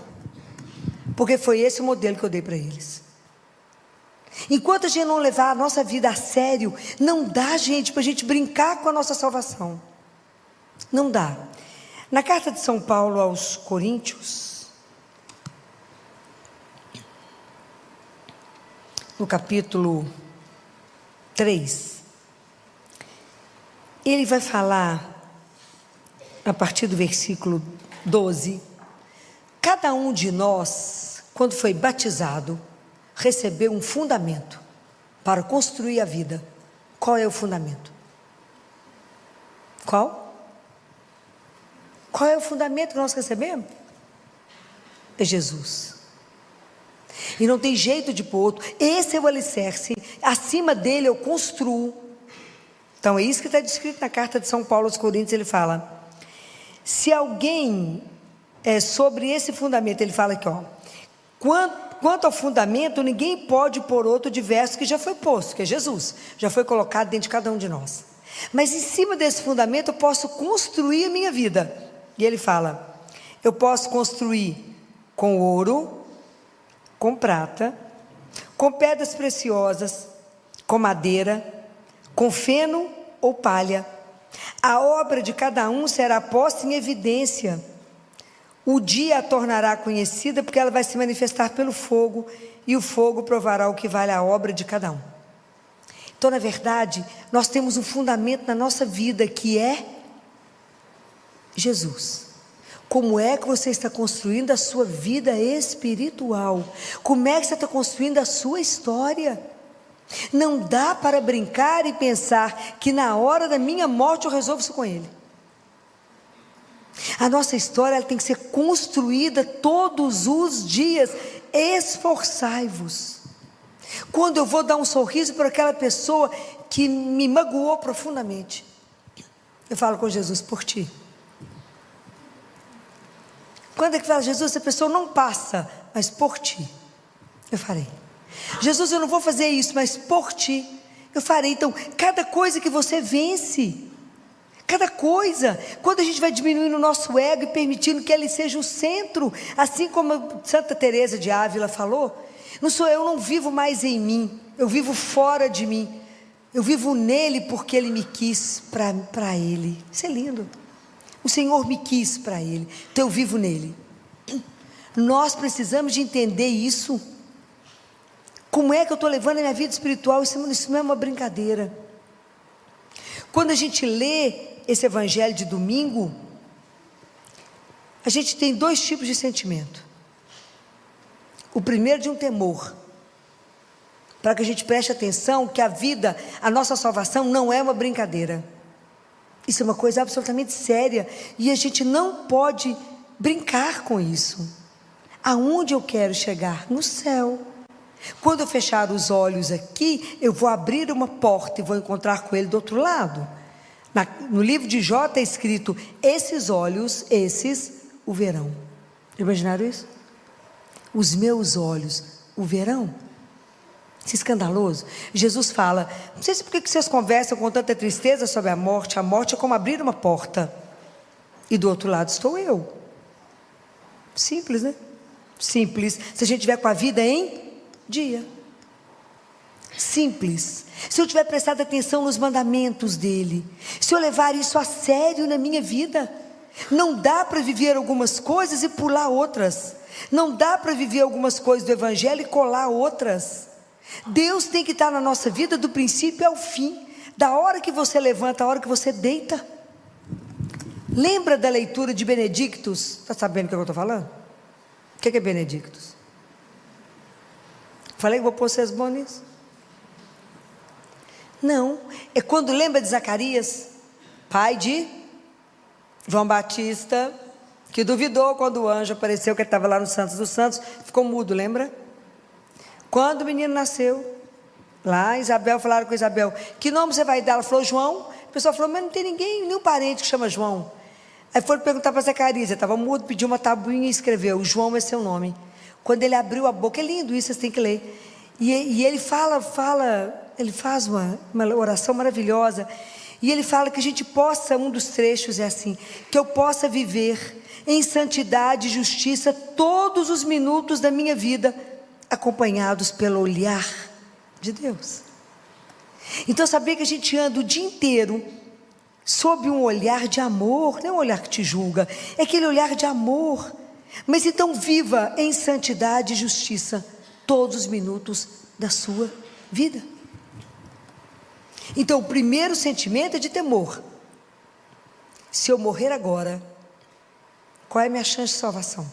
Porque foi esse o modelo que eu dei para eles. Enquanto a gente não levar a nossa vida a sério, não dá, gente, para a gente brincar com a nossa salvação. Não dá. Na carta de São Paulo aos Coríntios, no capítulo 3, ele vai falar, a partir do versículo 12, cada um de nós, quando foi batizado, recebeu um fundamento para construir a vida. Qual é o fundamento? Qual? Qual é o fundamento que nós recebemos? É Jesus. E não tem jeito de pôr outro. Esse é o alicerce. Acima dele eu construo. Então é isso que está descrito na carta de São Paulo aos Coríntios. Ele fala, se alguém sobre esse fundamento, ele fala aqui, ó, quanto ao fundamento, ninguém pode pôr outro diverso que já foi posto, que é Jesus, já foi colocado dentro de cada um de nós. Mas em cima desse fundamento eu posso construir a minha vida. E ele fala, eu posso construir com ouro, com prata, com pedras preciosas, com madeira, com feno ou palha. A obra de cada um será posta em evidência. O dia a tornará conhecida, porque ela vai se manifestar pelo fogo, e o fogo provará o que vale a obra de cada um. Então, na verdade, nós temos um fundamento na nossa vida, que é Jesus. Como é que você está construindo a sua vida espiritual? Como é que você está construindo a sua história? Não dá para brincar e pensar que na hora da minha morte eu resolvo isso com Ele. A nossa história, ela tem que ser construída todos os dias. Esforçai-vos. Quando eu vou dar um sorriso para aquela pessoa que me magoou profundamente, eu falo com Jesus: por ti. Quando é que fala: Jesus, essa pessoa não passa, mas por ti eu farei. Jesus, eu não vou fazer isso, mas por ti eu farei. Então, cada coisa que você vence, cada coisa, quando a gente vai diminuindo o nosso ego e permitindo que ele seja o centro, assim como Santa Teresa de Ávila falou: eu não vivo mais em mim, eu vivo fora de mim, eu vivo nele porque ele me quis para ele. Isso é lindo. O Senhor me quis para Ele, então eu vivo nele. Nós precisamos de entender isso. Como é que eu estou levando a minha vida espiritual? Isso não é uma brincadeira. Quando a gente lê esse evangelho de domingo, a gente tem dois tipos de sentimento. O primeiro, de um temor, para que a gente preste atenção que a vida, a nossa salvação não é uma brincadeira. Isso é uma coisa absolutamente séria, e a gente não pode brincar com isso. Aonde eu quero chegar? No céu. Quando eu fechar os olhos aqui, eu vou abrir uma porta e vou encontrar com Ele do outro lado. No livro de Jó está escrito: esses olhos, esses o verão. Imaginaram isso? Os meus olhos o verão. Isso é escandaloso. Jesus fala: não sei se por que vocês conversam com tanta tristeza sobre a morte é como abrir uma porta, e do outro lado estou eu. Simples, né? Simples, se a gente tiver com a vida em dia. Simples. Se eu tiver prestado atenção nos mandamentos dele, se eu levar isso a sério na minha vida. Não dá para viver algumas coisas e pular outras. Não dá para viver algumas coisas do evangelho e colar outras. Deus tem que estar na nossa vida do princípio ao fim, da hora que você levanta, a hora que você deita. Lembra da leitura de Benedictus? Está sabendo o que eu estou falando? O que é Benedictus? Falei que vou pôr vocês bons nisso? Não, é quando lembra de Zacarias, pai de João Batista, que duvidou quando o anjo apareceu, que ele estava lá no Santos dos Santos, ficou mudo, lembra? Quando o menino nasceu, lá Isabel, falaram com Isabel: que nome você vai dar? Ela falou: João. O pessoal falou: mas não tem ninguém, nenhum parente que chama João. Aí foram perguntar para Zacarias, ele estava mudo, pediu uma tabuinha e escreveu: João é seu nome. Quando ele abriu a boca, é lindo isso, vocês têm que ler. E ele ele faz uma oração maravilhosa. E ele fala que a gente possa, um dos trechos é assim: que eu possa viver em santidade e justiça todos os minutos da minha vida, acompanhados pelo olhar de Deus. Então, saber que a gente anda o dia inteiro sob um olhar de amor, não é um olhar que te julga, é aquele olhar de amor. Mas então viva em santidade e justiça todos os minutos da sua vida. Então, o primeiro sentimento é de temor. Se eu morrer agora, qual é a minha chance de salvação?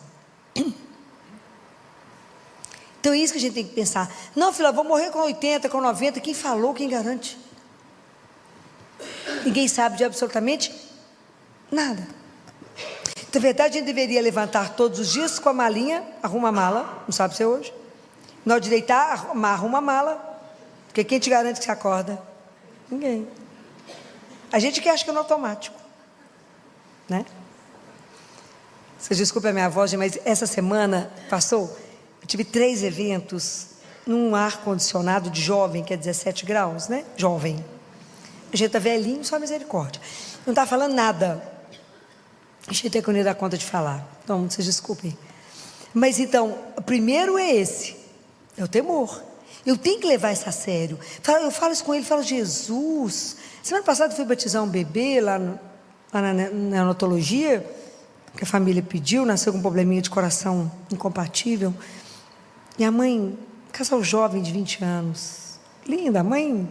Então é isso que a gente tem que pensar. Não, filha, vou morrer com 80, com 90, quem falou, quem garante? Ninguém sabe de absolutamente nada. Então, na verdade, a gente deveria levantar todos os dias com a malinha, arruma a mala, não sabe se é hoje. Na hora de deitar, arruma a mala, porque quem te garante que você acorda? Ninguém. A gente que acha que é no automático, né? Vocês desculpem a minha voz, mas essa semana passou, eu tive 3 eventos num ar-condicionado de jovem, que é 17 graus, né? Jovem. A gente está velhinho, só misericórdia. Não está falando nada. A gente tem que não dar conta de falar. Então, vocês desculpem. Mas então, o primeiro é esse, é o temor. Eu tenho que levar isso a sério. Eu falo isso com ele, falo, Jesus. Semana passada eu fui batizar um bebê lá na neonatologia, que a família pediu, nasceu com um probleminha de coração incompatível. E a mãe, casal jovem de 20 anos, linda, a mãe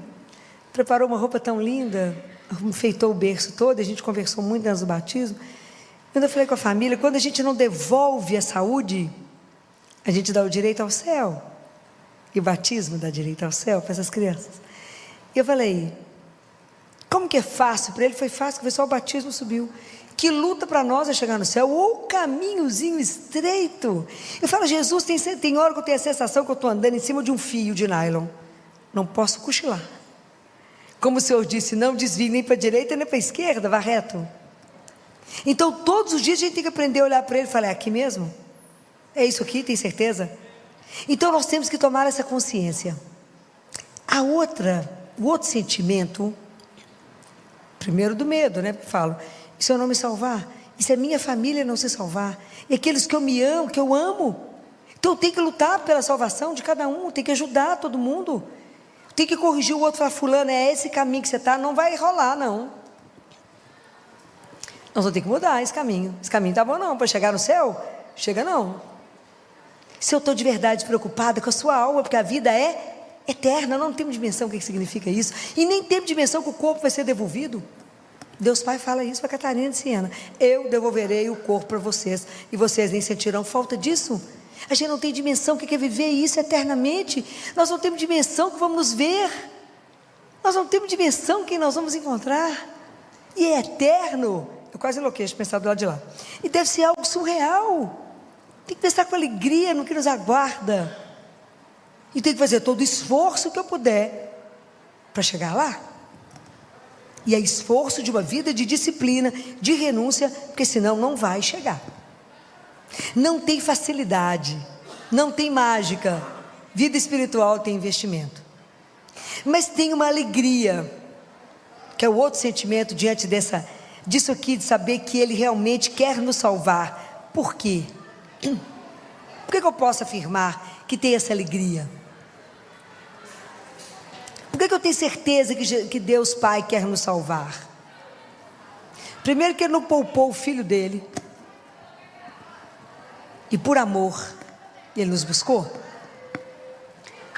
preparou uma roupa tão linda, enfeitou o berço todo, a gente conversou muito antes do batismo. Quando eu falei com a família, quando a gente não devolve a saúde, a gente dá o direito ao céu. E o batismo dá direito ao céu para essas crianças. E eu falei, como que é fácil? Para ele foi fácil, porque só o batismo subiu. Que luta para nós é chegar no céu, ou caminhozinho estreito. Eu falo, Jesus, tem hora que eu tenho a sensação que eu estou andando em cima de um fio de nylon. Não posso cochilar. Como o Senhor disse, não desvie nem para a direita nem para a esquerda, vá reto. Então todos os dias a gente tem que aprender a olhar para ele e falar, é aqui mesmo? É isso aqui, tem certeza? Então nós temos que tomar essa consciência. O outro sentimento, primeiro do medo, né? Eu falo, e se eu não me salvar? E se a minha família não se salvar? E aqueles que eu amo? Então eu tenho que lutar pela salvação de cada um, tenho que ajudar todo mundo. Tem que corrigir o outro, falar, fulano, é esse caminho que você está, não vai rolar não. Nós vamos ter que mudar esse caminho. Esse caminho está bom não, para chegar no céu, chega não. Se eu estou de verdade preocupada com a sua alma, porque a vida é eterna, não temos dimensão do que significa isso, e nem temos dimensão que o corpo vai ser devolvido. Deus Pai fala isso para Catarina de Siena, eu devolverei o corpo para vocês, e vocês nem sentirão falta disso. A gente não tem dimensão do que é viver isso eternamente, nós não temos dimensão que vamos nos ver, nós não temos dimensão quem nós vamos encontrar, e é eterno. Eu quase enlouqueço de pensar do lado de lá, e deve ser algo surreal. Tem que pensar com alegria no que nos aguarda. E tem que fazer todo o esforço que eu puder para chegar lá. E é esforço de uma vida de disciplina, de renúncia, porque senão não vai chegar. Não tem facilidade, não tem mágica. Vida espiritual tem investimento. Mas tem uma alegria, que é o outro sentimento diante disso aqui, de saber que Ele realmente quer nos salvar. Por quê? Por que eu posso afirmar que tem essa alegria? Por que eu tenho certeza que Deus Pai quer nos salvar? Primeiro que Ele não poupou o Filho dEle, e por amor Ele nos buscou.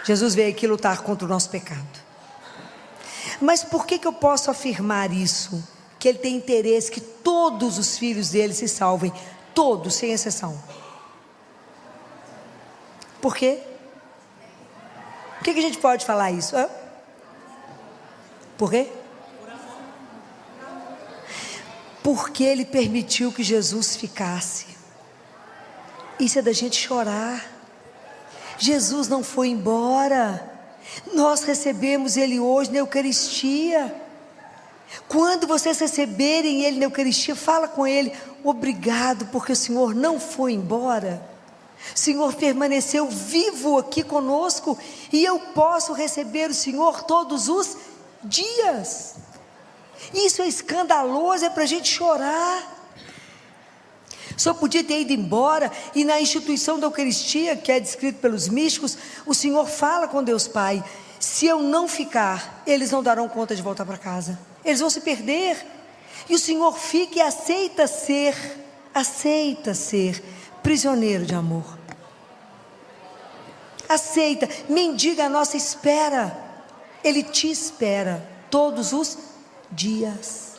Jesus veio aqui lutar contra o nosso pecado. Mas por que eu posso afirmar isso? Que Ele tem interesse que todos os filhos dEle se salvem, todos, sem exceção. Por quê? Por que a gente pode falar isso? Por quê? Porque Ele permitiu que Jesus ficasse. Isso é da gente chorar. Jesus não foi embora. Nós recebemos Ele hoje na Eucaristia. Quando vocês receberem Ele na Eucaristia, fala com Ele, obrigado porque o Senhor não foi embora. O Senhor permaneceu vivo aqui conosco, e eu posso receber o Senhor todos os dias. Isso é escandaloso, é para a gente chorar. Só podia ter ido embora, e na instituição da Eucaristia, que é descrito pelos místicos, o Senhor fala com Deus Pai, se eu não ficar, eles não darão conta de voltar para casa, eles vão se perder, e o Senhor fica e aceita ser prisioneiro de amor, aceita, mendiga a nossa espera, Ele te espera todos os dias,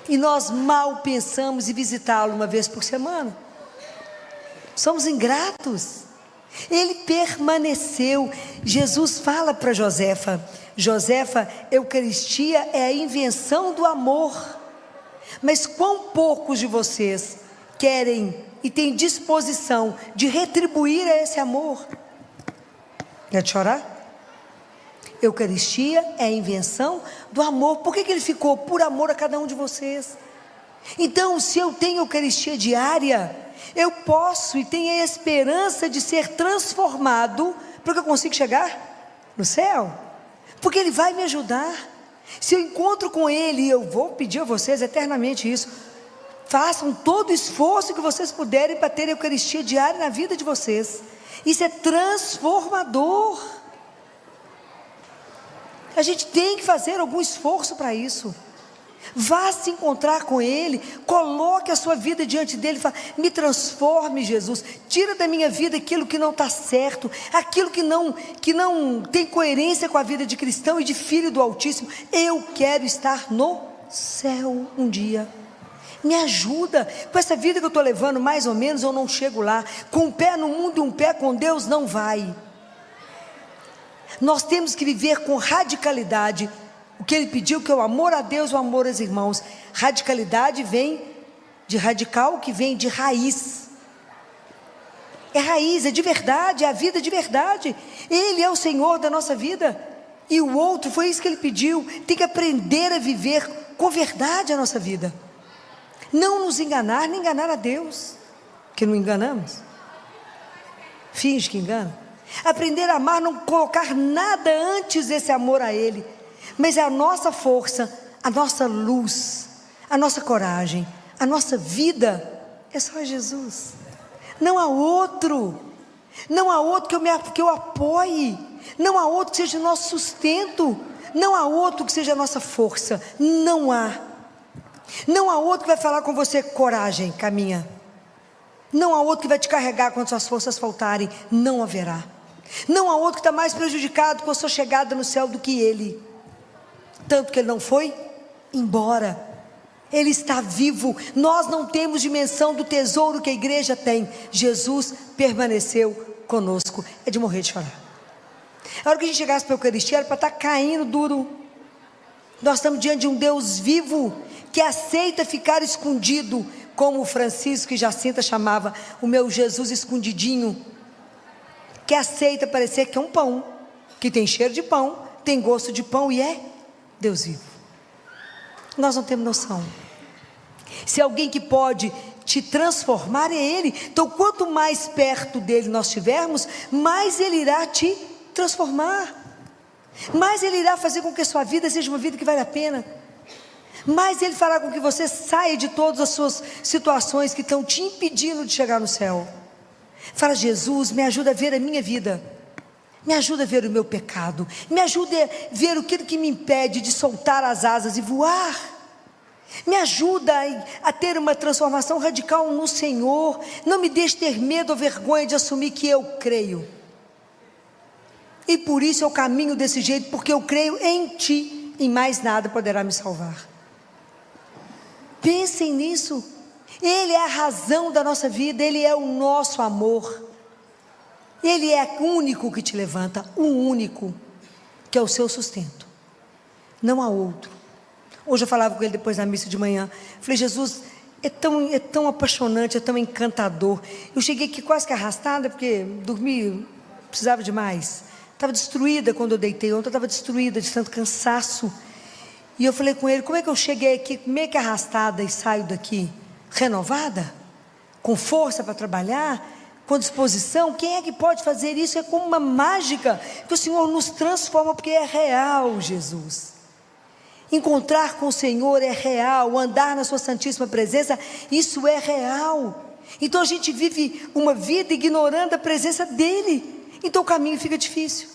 e nós mal pensamos em visitá-lo uma vez por semana, somos ingratos. Ele permaneceu. Jesus fala para Josefa, Eucaristia é a invenção do amor, mas quão poucos de vocês querem e têm disposição de retribuir a esse amor? Quer chorar? Eucaristia é a invenção do amor. Por que ele ficou? Por amor a cada um de vocês. Então, se eu tenho Eucaristia diária, eu posso e tenho a esperança de ser transformado, porque eu consigo chegar no céu, porque Ele vai me ajudar. Se eu encontro com Ele, e eu vou pedir a vocês eternamente isso, façam todo o esforço que vocês puderem para ter a Eucaristia diária na vida de vocês, Isso é transformador. A gente tem que fazer algum esforço para isso. Vá se encontrar com Ele, coloque a sua vida diante dEle e fala: me transforme, Jesus, tira da minha vida aquilo que não está certo, aquilo que não tem coerência com a vida de cristão e de filho do Altíssimo. Eu quero estar no céu um dia. Me ajuda, com essa vida que eu estou levando, mais ou menos eu não chego lá. Com um pé no mundo e um pé com Deus não vai. Nós temos que viver com radicalidade o que Ele pediu, que é o amor a Deus e o amor aos irmãos. Radicalidade vem de radical, que vem de raiz. É raiz, é de verdade, é a vida de verdade. Ele é o Senhor da nossa vida. E o outro, foi isso que Ele pediu. Tem que aprender a viver com verdade a nossa vida. Não nos enganar, nem enganar a Deus, que não enganamos. Finge que engana. Aprender a amar, não colocar nada antes desse amor a Ele, mas é a nossa força, a nossa luz, a nossa coragem, a nossa vida, é só Jesus. Não há outro, não há outro que eu apoie, não há outro que seja o nosso sustento, não há outro que seja a nossa força, não há. Não há outro que vai falar com você: coragem, caminha. Não há outro que vai te carregar quando suas forças faltarem, não haverá. Não há outro que está mais prejudicado com a sua chegada no céu do que Ele. Tanto que Ele não foi embora, Ele está vivo. Nós não temos dimensão do tesouro que a igreja tem. Jesus permaneceu conosco. É de morrer de chorar. A hora que a gente chegasse para a Eucaristia era para estar caindo duro. Nós estamos diante de um Deus vivo, que aceita ficar escondido, como o Francisco e Jacinta chamava o meu Jesus escondidinho, que aceita parecer que é um pão, que tem cheiro de pão, tem gosto de pão e é Deus vivo. Nós não temos noção. Se alguém que pode te transformar é Ele. Então quanto mais perto dEle nós estivermos, mais Ele irá te transformar, mais Ele irá fazer com que a sua vida seja uma vida que vale a pena, mais Ele fará com que você saia de todas as suas situações que estão te impedindo de chegar no céu. Fala: Jesus, me ajuda a ver a minha vida, me ajuda a ver o meu pecado, me ajuda a ver aquilo que me impede de soltar as asas e voar, me ajuda a ter uma transformação radical no Senhor. Não me deixe ter medo ou vergonha de assumir que eu creio, e por isso eu caminho desse jeito, porque eu creio em Ti, e mais nada poderá me salvar. Pensem nisso. Ele é a razão da nossa vida, Ele é o nosso amor, Ele é o único que te levanta, o único que é o seu sustento, não há outro. Hoje eu falava com ele depois da missa de manhã, falei: Jesus, é tão apaixonante, é tão encantador. Eu cheguei aqui quase que arrastada, porque dormi, precisava de mais, estava destruída quando eu deitei ontem, eu estava destruída de tanto cansaço, e eu falei com ele: como é que eu cheguei aqui meio que arrastada e saio daqui renovada, com força para trabalhar, com disposição? Quem é que pode fazer isso? É como uma mágica que o Senhor nos transforma, porque é real. Jesus, encontrar com o Senhor é real, andar na sua santíssima presença, isso é real. Então a gente vive uma vida ignorando a presença dEle, então o caminho fica difícil,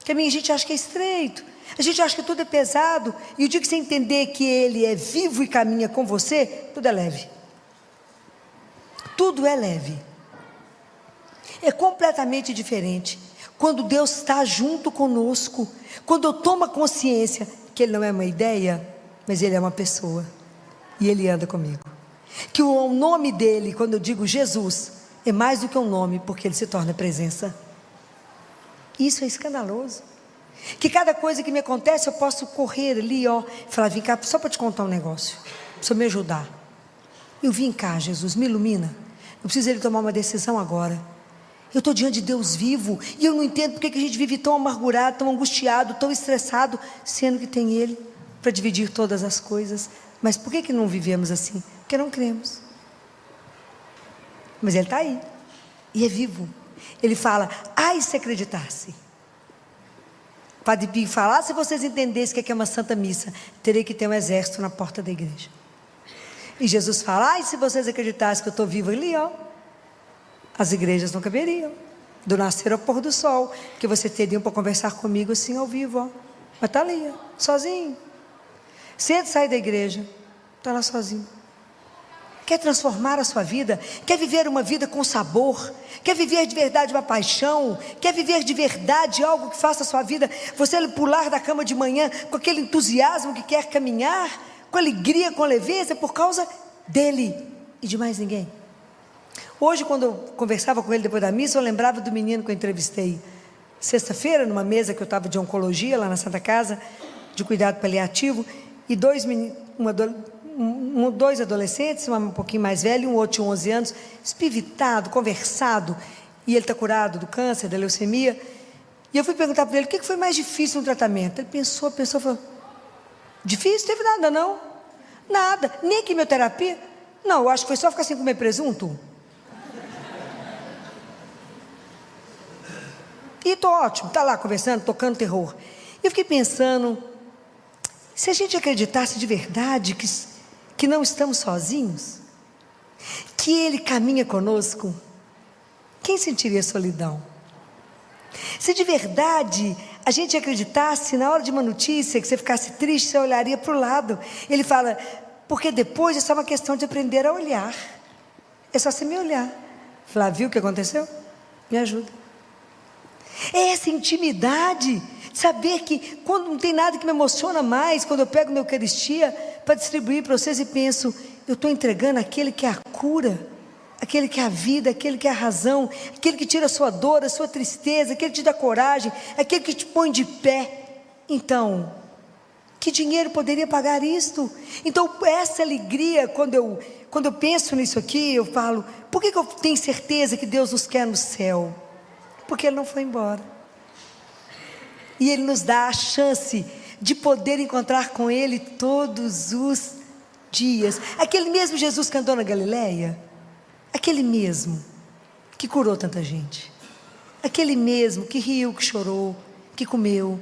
o caminho a gente acha que é estreito, a gente acha que tudo é pesado, e o dia que você entender que Ele é vivo e caminha com você, tudo é leve. Tudo é leve. É completamente diferente quando Deus está junto conosco, quando eu tomo consciência que Ele não é uma ideia, mas Ele é uma pessoa, e Ele anda comigo, que o nome dEle, quando eu digo Jesus, é mais do que um nome, porque Ele se torna presença. Isso é escandaloso, que cada coisa que me acontece eu posso correr ali, falar: vem cá, só para te contar um negócio, precisa me ajudar. Eu vim cá, Jesus, me ilumina. Eu preciso Ele tomar uma decisão agora. Eu estou diante de Deus vivo, e eu não entendo porque que a gente vive tão amargurado, tão angustiado, tão estressado, sendo que tem Ele para dividir todas as coisas. Mas por que não vivemos assim? Porque não cremos. Mas Ele está aí, e é vivo. Ele fala: ai, se acreditasse. Padre Pio fala: se vocês entendessem o que é uma santa missa, terei que ter um exército na porta da igreja. E Jesus fala: ai, se vocês acreditassem que eu estou vivo ali, as igrejas não caberiam. do nascer ao pôr do sol, que você teria para conversar comigo assim ao vivo, ó. Mas está ali, ó, sozinho. Cedo sai da igreja, está lá sozinho. Quer transformar a sua vida? Quer viver uma vida com sabor? Quer viver de verdade uma paixão? Quer viver de verdade algo que faça a sua vida, você pular da cama de manhã com aquele entusiasmo que quer caminhar, com alegria, com leveza, por causa dele e de mais ninguém? Hoje, quando eu conversava com ele depois da missa, eu lembrava do menino que eu entrevistei sexta-feira, numa mesa que eu estava de oncologia, lá na Santa Casa, de cuidado paliativo, e dois adolescentes, um pouquinho mais velho, um outro de 11 anos, espivitado, conversado, e ele está curado do câncer, da leucemia. E eu fui perguntar para ele, o que foi mais difícil no tratamento? Ele pensou, falou, difícil? Teve nada não, nada, nem quimioterapia, não, eu acho que foi só ficar sem comer presunto. E estou ótimo, está lá conversando, tocando terror. E eu fiquei pensando, se a gente acreditasse de verdade que não estamos sozinhos, que Ele caminha conosco, quem sentiria solidão? Se de verdade a gente acreditasse, na hora de uma notícia, que você ficasse triste, você olharia para o lado. Ele fala, porque depois é só uma questão de aprender a olhar. É só você me olhar. Falar, viu o que aconteceu? Me ajuda. É essa intimidade, saber que quando não tem nada que me emociona mais, quando eu pego minha Eucaristia para distribuir para vocês e penso, eu estou entregando aquele que é a cura, aquele que é a vida, aquele que é a razão, aquele que tira a sua dor, a sua tristeza, aquele que te dá coragem, aquele que te põe de pé. Então, que dinheiro poderia pagar isto? Então, essa alegria, quando eu penso nisso aqui, eu falo, por que eu tenho certeza que Deus nos quer no céu? Porque Ele não foi embora. E Ele nos dá a chance de poder encontrar com Ele todos os dias. Aquele mesmo Jesus que andou na Galileia, aquele mesmo que curou tanta gente, aquele mesmo que riu, que chorou, que comeu,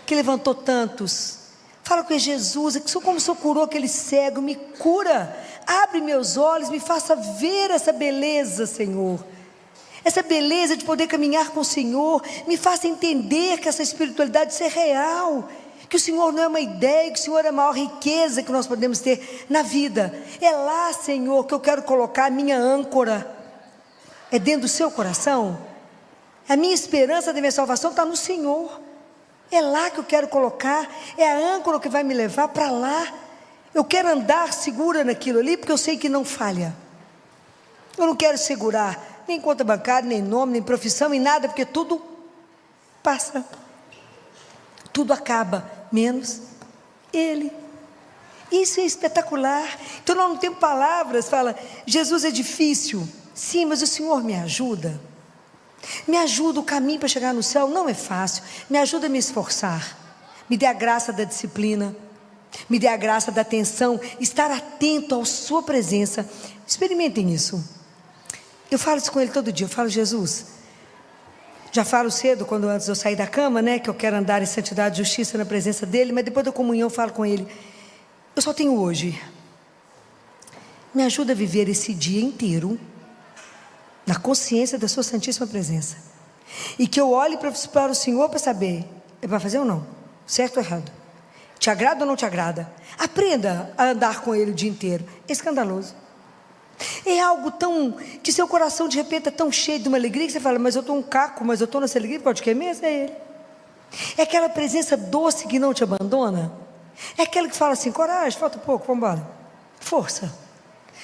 que levantou tantos. Fala com Jesus, é que como o Senhor curou aquele cego, me cura, abre meus olhos, me faça ver essa beleza, Senhor. Essa beleza de poder caminhar com o Senhor, me faça entender que essa espiritualidade é real, que o Senhor não é uma ideia, que o Senhor é a maior riqueza que nós podemos ter na vida. É lá, Senhor, que eu quero colocar a minha âncora. É dentro do seu coração. A minha esperança da minha salvação está no Senhor. É lá que eu quero colocar, é a âncora que vai me levar para lá. Eu quero andar segura naquilo ali, porque eu sei que não falha. Eu não quero segurar nem conta bancária, nem nome, nem profissão, nem nada, porque tudo passa, tudo acaba, menos Ele. Isso é espetacular. Então nós não temos palavras. Fala, Jesus é difícil, sim, mas o Senhor me ajuda. Me ajuda, o caminho para chegar no céu não é fácil. Me ajuda a me esforçar. Me dê a graça da disciplina, me dê a graça da atenção, estar atento à sua presença. Experimentem isso. Eu falo isso com Ele todo dia. Eu falo, Jesus, já falo cedo, quando antes eu sair da cama, né, que eu quero andar em santidade e justiça na presença dEle, mas depois da comunhão eu falo com Ele, eu só tenho hoje. Me ajuda a viver esse dia inteiro na consciência da sua santíssima presença, e que eu olhe para o Senhor para saber, é para fazer ou não, certo ou errado, te agrada ou não te agrada. Aprenda a andar com Ele o dia inteiro. É escandaloso. É algo tão, que seu coração de repente é tão cheio de uma alegria, que você fala, mas eu estou um caco, mas eu estou nessa alegria, pode que mesmo? É Ele. É aquela presença doce que não te abandona. É aquela que fala assim, coragem, falta pouco, vamos embora, força.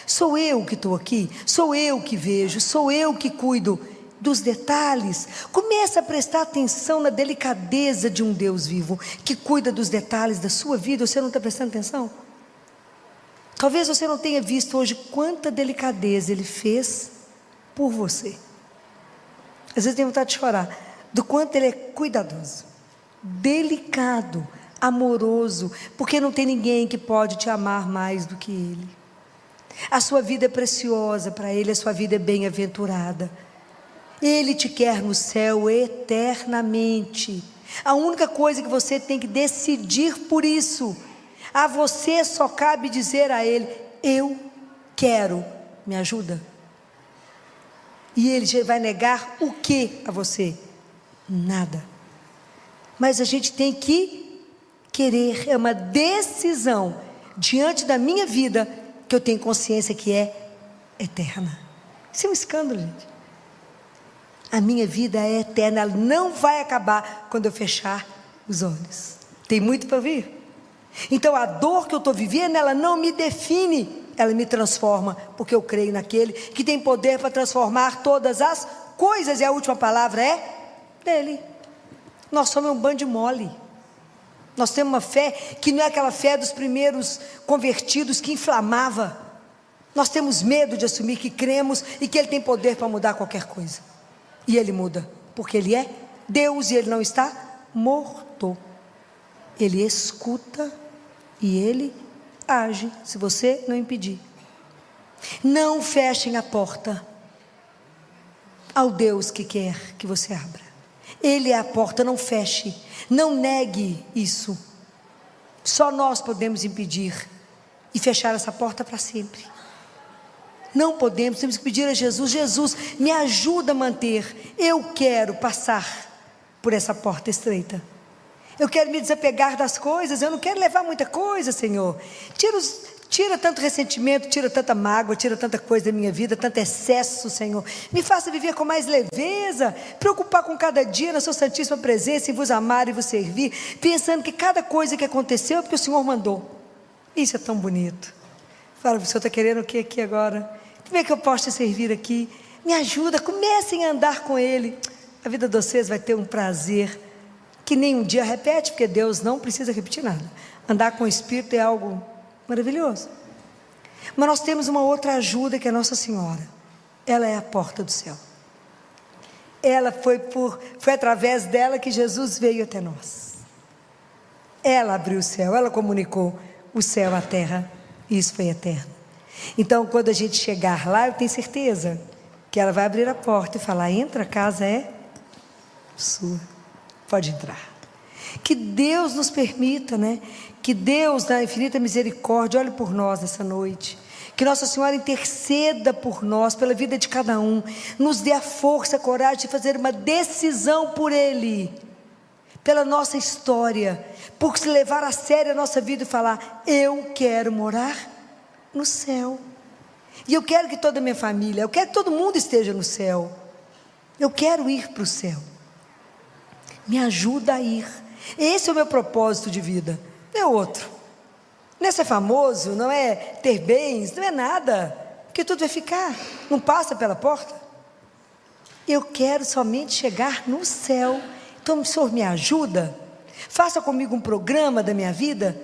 Sou eu que estou aqui, sou eu que vejo, sou eu que cuido dos detalhes. Começa a prestar atenção na delicadeza de um Deus vivo, que cuida dos detalhes da sua vida. Você não está prestando atenção? Talvez você não tenha visto hoje quanta delicadeza Ele fez por você. Às vezes tem vontade de chorar, do quanto Ele é cuidadoso, delicado, amoroso, porque não tem ninguém que pode te amar mais do que Ele. A sua vida é preciosa para Ele, a sua vida é bem-aventurada. Ele te quer no céu eternamente. A única coisa que você tem que decidir por isso, a você só cabe dizer a Ele, eu quero, me ajuda. E Ele já vai negar o que a você? Nada. Mas a gente tem que querer, é uma decisão diante da minha vida, que eu tenho consciência que é eterna. Isso é um escândalo, gente. A minha vida é eterna, ela não vai acabar quando eu fechar os olhos. Tem muito para vir. Então a dor que eu estou vivendo, ela não me define, ela me transforma, porque eu creio naquele que tem poder para transformar todas as coisas, e a última palavra é dele. Nós somos um bando de mole. Nós temos uma fé que não é aquela fé dos primeiros convertidos que inflamava. Nós temos medo de assumir que cremos e que Ele tem poder para mudar qualquer coisa. E Ele muda, porque Ele é Deus e Ele não está morto. Ele escuta e Ele age, se você não impedir. Não fechem a porta ao Deus que quer que você abra. Ele é a porta, não feche, não negue isso. Só nós podemos impedir e fechar essa porta para sempre. Não podemos, temos que pedir a Jesus: Jesus, me ajuda a manter. Eu quero passar por essa porta estreita. Eu quero me desapegar das coisas, eu não quero levar muita coisa, Senhor. Tira tanto ressentimento, tira tanta mágoa, tira tanta coisa da minha vida, tanto excesso, Senhor. Me faça viver com mais leveza, preocupar com cada dia na sua santíssima presença, em vos amar e vos servir, pensando que cada coisa que aconteceu é porque o Senhor mandou. Isso é tão bonito. Fala, o Senhor está querendo o que aqui agora? Como é que eu posso te servir aqui? Me ajuda, comecem a andar com Ele. A vida de vocês vai ter um prazer que nem um dia repete, porque Deus não precisa repetir nada. Andar com o Espírito é algo maravilhoso. Mas nós temos uma outra ajuda, que é Nossa Senhora. Ela é a porta do céu. Ela foi através dela que Jesus veio até nós. Ela abriu o céu, ela comunicou o céu à terra, e isso foi eterno. Então, quando a gente chegar lá, eu tenho certeza que ela vai abrir a porta e falar: entra, a casa é sua, pode entrar. Que Deus nos permita, né? Que Deus, na infinita misericórdia, olhe por nós nessa noite. Que Nossa Senhora interceda por nós, pela vida de cada um. Nos dê a força, a coragem de fazer uma decisão por Ele, pela nossa história, por se levar a sério a nossa vida e falar: eu quero morar no céu. E eu quero que toda a minha família, eu quero que todo mundo esteja no céu. Eu quero ir para o céu. Me ajuda a ir. Esse é o meu propósito de vida. Não é outro. Não é ser famoso, não é ter bens, não é nada, porque tudo vai ficar, não passa pela porta. Eu quero somente chegar no céu. Então, o Senhor me ajuda. Faça comigo um programa da minha vida.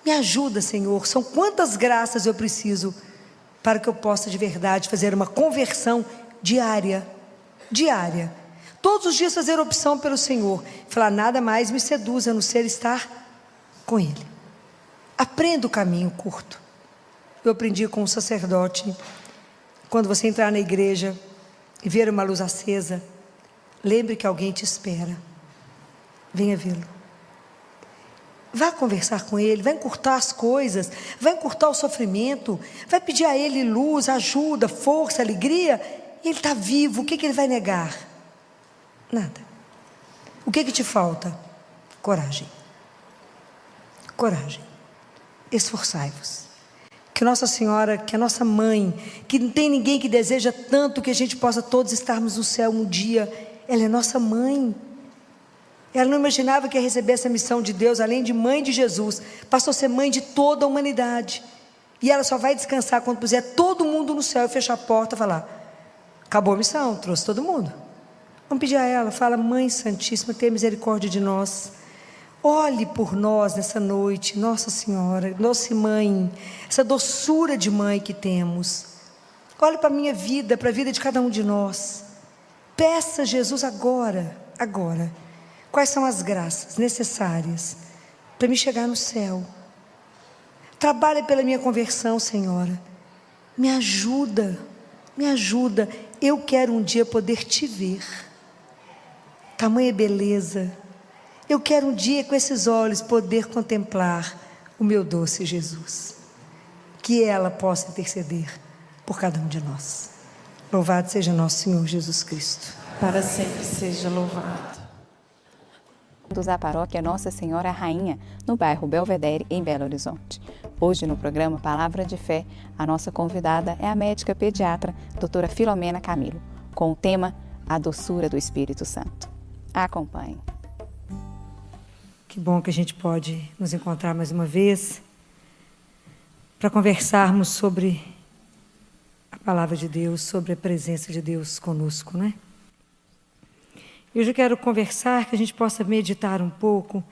Me ajuda, Senhor. São quantas graças eu preciso para que eu possa de verdade fazer uma conversão diária. Todos os dias fazer opção pelo Senhor. Falar: nada mais me seduz a não ser estar com Ele. Aprenda o caminho curto. Eu aprendi com um sacerdote: quando você entrar na igreja e ver uma luz acesa, lembre que alguém te espera. Venha vê-lo. Vá conversar com Ele, vai encurtar as coisas, vai encurtar o sofrimento, vai pedir a Ele luz, ajuda, força, alegria. E Ele está vivo. O que Ele vai negar? Nada. O que te falta? Coragem. Coragem. Esforçai-vos. Que Nossa Senhora, que a nossa mãe, que não tem ninguém que deseja tanto que a gente possa todos estarmos no céu um dia, ela é nossa mãe. Ela não imaginava que ia receber essa missão de Deus, além de mãe de Jesus, passou a ser mãe de toda a humanidade. E ela só vai descansar quando puser todo mundo no céu e fechar a porta e falar: acabou a missão, trouxe todo mundo. Vamos pedir a ela, fala: Mãe Santíssima, tenha misericórdia de nós. Olhe por nós nessa noite, Nossa Senhora, nossa mãe, essa doçura de mãe que temos. Olhe para a minha vida, para a vida de cada um de nós. Peça a Jesus agora, quais são as graças necessárias para me chegar no céu. Trabalhe pela minha conversão, Senhora. Me ajuda. Eu quero um dia poder te ver. Tamanha beleza. Eu quero um dia com esses olhos poder contemplar o meu doce Jesus. Que ela possa interceder por cada um de nós. Louvado seja nosso Senhor Jesus Cristo. Para sempre seja louvado. Da paróquia Nossa Senhora Rainha, no bairro Belvedere, em Belo Horizonte. Hoje, no programa Palavra de Fé, a nossa convidada é a médica pediatra, doutora Filomena Camilo, com o tema A Doçura do Espírito Santo. Acompanhe. Que bom que a gente pode nos encontrar mais uma vez para conversarmos sobre a Palavra de Deus, sobre a presença de Deus conosco, né? Hoje eu quero conversar, que a gente possa meditar um pouco,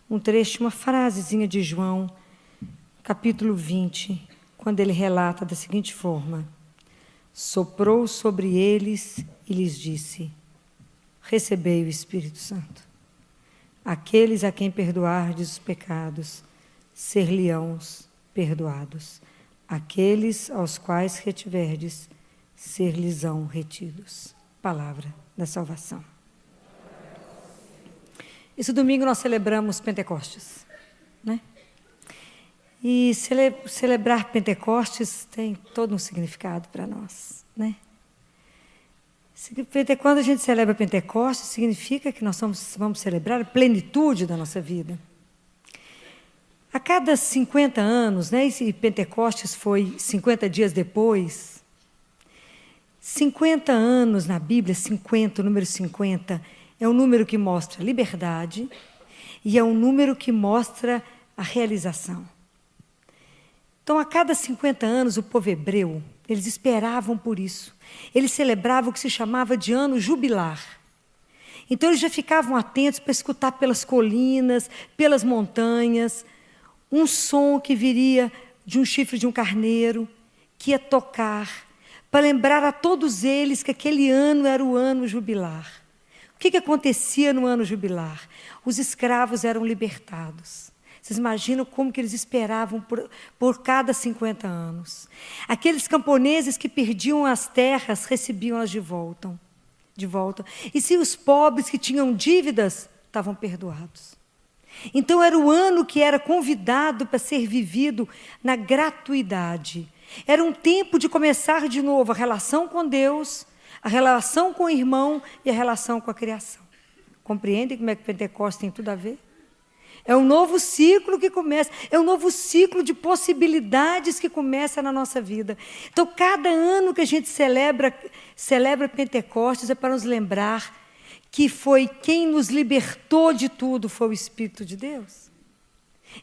um trecho, uma frasezinha de João, capítulo 20, quando ele relata da seguinte forma: soprou sobre eles e lhes disse: recebei o Espírito Santo. Aqueles a quem perdoardes os pecados, ser-lhe-ão perdoados. Aqueles aos quais retiverdes, ser-lhes-ão retidos. Palavra da salvação. Esse domingo nós celebramos Pentecostes, né? E celebrar Pentecostes tem todo um significado para nós, né? Quando a gente celebra Pentecostes, significa que nós vamos celebrar a plenitude da nossa vida. A cada 50 anos, né, e Pentecostes foi 50 dias depois, 50 anos na Bíblia, 50, o número 50, é um número que mostra liberdade e é um número que mostra a realização. Então, a cada 50 anos, o povo hebreu, eles esperavam por isso. Eles celebravam o que se chamava de ano jubilar. Então, eles já ficavam atentos para escutar pelas colinas, pelas montanhas, um som que viria de um chifre de um carneiro, que ia tocar, para lembrar a todos eles que aquele ano era o ano jubilar. O que acontecia no ano jubilar? Os escravos eram libertados. Vocês imaginam como que eles esperavam por cada 50 anos. Aqueles camponeses que perdiam as terras, recebiam-as de volta. E se os pobres que tinham dívidas, estavam perdoados. Então era o ano que era convidado para ser vivido na gratuidade. Era um tempo de começar de novo a relação com Deus, a relação com o irmão e a relação com a criação. Compreendem como é que Pentecostes tem tudo a ver? É um novo ciclo que começa, é um novo ciclo de possibilidades que começa na nossa vida. Então, cada ano que a gente celebra Pentecostes é para nos lembrar que foi quem nos libertou de tudo, foi o Espírito de Deus.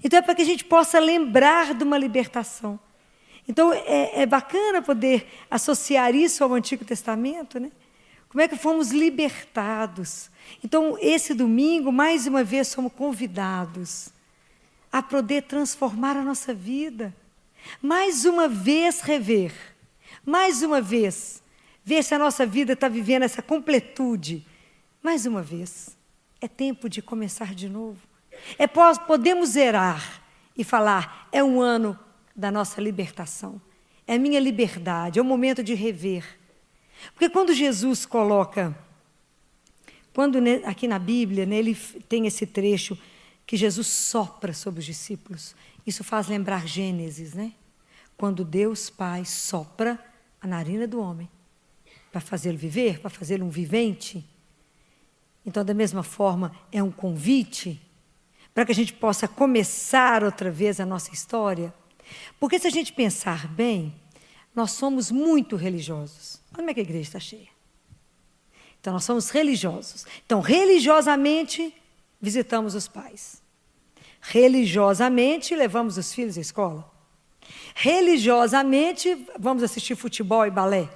Então, é para que a gente possa lembrar de uma libertação. Então, é bacana poder associar isso ao Antigo Testamento, né? Como é que fomos libertados? Então, esse domingo, mais uma vez, somos convidados a poder transformar a nossa vida. Mais uma vez, rever. Mais uma vez, ver se a nossa vida está vivendo essa completude. Mais uma vez, é tempo de começar de novo. Podemos zerar e falar, é um ano da nossa libertação. É a minha liberdade, é o momento de rever. Porque quando Jesus coloca, aqui na Bíblia, né, ele tem esse trecho que Jesus sopra sobre os discípulos. Isso faz lembrar Gênesis, né? Quando Deus Pai sopra a narina do homem para fazê-lo viver, para fazê-lo um vivente. Então, da mesma forma, é um convite para que a gente possa começar outra vez a nossa história. Porque se a gente pensar bem, nós somos muito religiosos. Olha como é que a igreja está cheia. Então, nós somos religiosos. Então, religiosamente, visitamos os pais. Religiosamente, levamos os filhos à escola. Religiosamente, vamos assistir futebol e balé.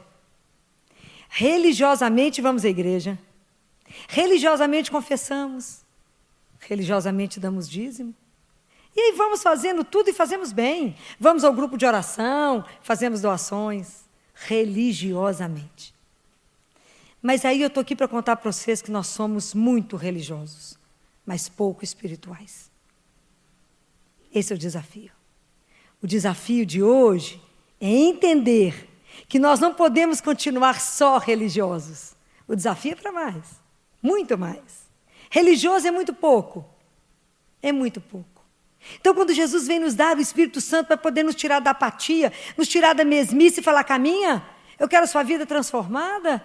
Religiosamente, vamos à igreja. Religiosamente, confessamos. Religiosamente, damos dízimo. E aí vamos fazendo tudo e fazemos bem. Vamos ao grupo de oração, fazemos doações, religiosamente. Mas aí eu estou aqui para contar para vocês que nós somos muito religiosos, mas pouco espirituais. Esse é o desafio. O desafio de hoje é entender que nós não podemos continuar só religiosos. O desafio é para mais, muito mais. Religioso é muito pouco. É muito pouco. Então, quando Jesus vem nos dar o Espírito Santo para poder nos tirar da apatia, nos tirar da mesmice e falar, caminha, Eu quero a sua vida transformada.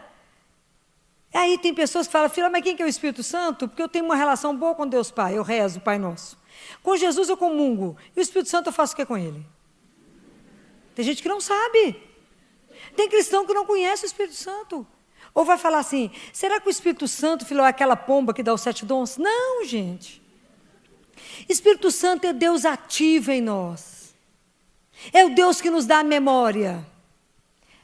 Aí tem pessoas que falam, filha, mas quem que é o Espírito Santo? Porque eu tenho uma relação boa com Deus Pai, eu rezo o Pai Nosso. Com Jesus eu comungo. E o Espírito Santo eu faço o que com ele? Tem gente que não sabe. Tem cristão que não conhece o Espírito Santo. Ou vai falar assim, será que o Espírito Santo, filho, é aquela pomba que dá os 7 dons? Não, gente. Espírito Santo é Deus ativo em nós. É o Deus que nos dá a memória.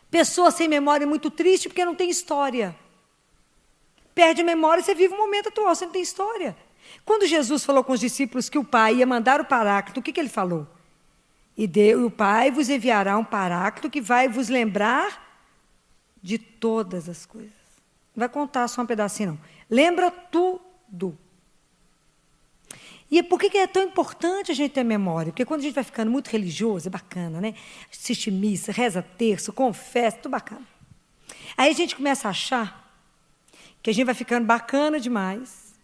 Pessoa sem memória é muito triste porque não tem história. Perde a memória e você vive um momento atual, você não tem história. Quando Jesus falou com os discípulos que o Pai ia mandar o Paráclito, o que ele falou? E o Pai vos enviará um Paráclito que vai vos lembrar de todas as coisas. Não vai contar só um pedacinho, não. Lembra tudo. E por que é tão importante a gente ter memória? Porque quando a gente vai ficando muito religioso, é bacana, né? Assiste missa, reza terço, confessa, tudo bacana. Aí a gente começa a achar que a gente vai ficando bacana demais,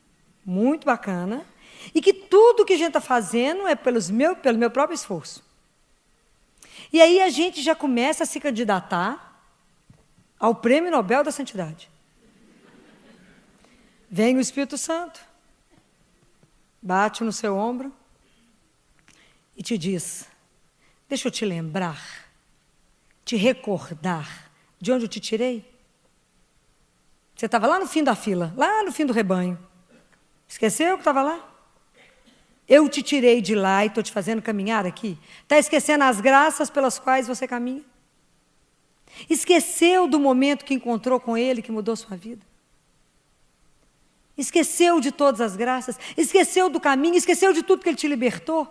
muito bacana, e que tudo que a gente está fazendo é pelo meu próprio esforço. E aí a gente já começa a se candidatar ao Prêmio Nobel da Santidade. Vem o Espírito Santo, bate no seu ombro e te diz, deixa eu te lembrar, te recordar de onde eu te tirei. Você estava lá no fim da fila, lá no fim do rebanho. Esqueceu que estava lá? Eu te tirei de lá e estou te fazendo caminhar aqui. Está esquecendo as graças pelas quais você caminha? Esqueceu do momento que encontrou com Ele, que mudou sua vida? Esqueceu de todas as graças? Esqueceu do caminho? Esqueceu de tudo que Ele te libertou?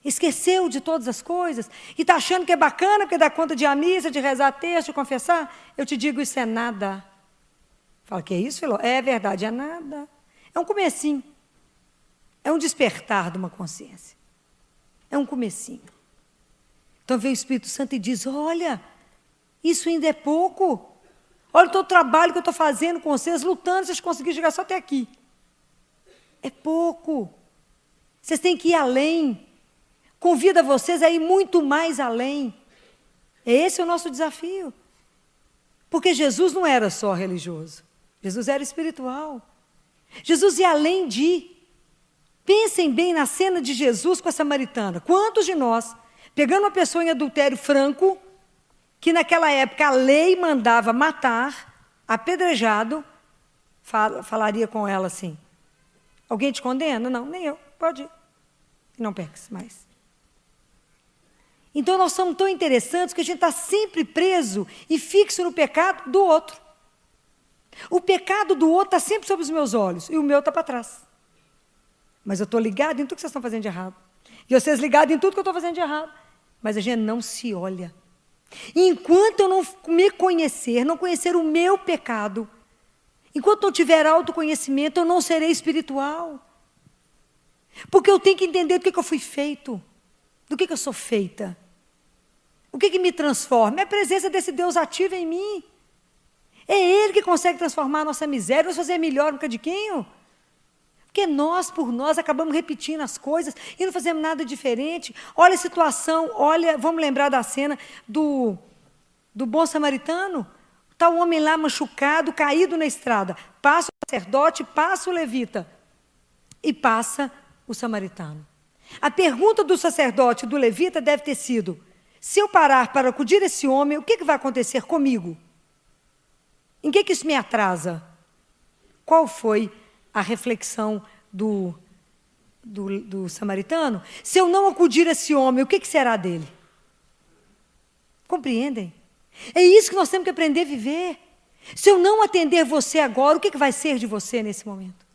Esqueceu de todas as coisas? E está achando que é bacana porque dá conta de ir à missa, de rezar texto, de confessar? Eu te digo, isso é nada. Fala, que é isso, Filó? É verdade, é nada. É um comecinho. É um despertar de uma consciência. É um comecinho. Então vem o Espírito Santo e diz, olha, isso ainda é pouco. Olha todo o trabalho que eu estou fazendo com vocês, lutando, vocês conseguiram chegar só até aqui. É pouco. Vocês têm que ir além. Convido a vocês a ir muito mais além. Esse é o nosso desafio. Porque Jesus não era só religioso. Jesus era espiritual. Jesus ia além de. Pensem bem na cena de Jesus com a samaritana. Quantos de nós, pegando uma pessoa em adultério franco, que naquela época a lei mandava matar, apedrejado, falaria com ela assim, alguém te condena? Não, nem eu, pode ir. Não peques mais. Então nós somos tão interessantes que a gente está sempre preso e fixo no pecado do outro. O pecado do outro está sempre sob os meus olhos e o meu está para trás. Mas eu estou ligado em tudo que vocês estão fazendo de errado. E vocês ligados em tudo que eu estou fazendo de errado. Mas a gente não se olha. E enquanto eu não me conhecer, não conhecer o meu pecado, enquanto não tiver autoconhecimento, eu não serei espiritual. Porque eu tenho que entender do que eu fui feito, do que eu sou feita. O que me transforma? É a presença desse Deus ativo em mim. É Ele que consegue transformar a nossa miséria, nos fazer melhor um bocadinho. Porque nós, por nós, acabamos repetindo as coisas e não fazemos nada diferente. Olha a situação, olha, vamos lembrar da cena do bom samaritano. Está o homem lá machucado, caído na estrada. Passa o sacerdote, passa o levita e passa o samaritano. A pergunta do sacerdote e do levita deve ter sido, se eu parar para acudir esse homem, o que vai acontecer comigo? Em que isso me atrasa? Qual foi a reflexão do samaritano? Se eu não acudir esse homem, o que será dele? Compreendem? É isso que nós temos que aprender a viver. Se eu não atender você agora, o que vai ser de você nesse momento?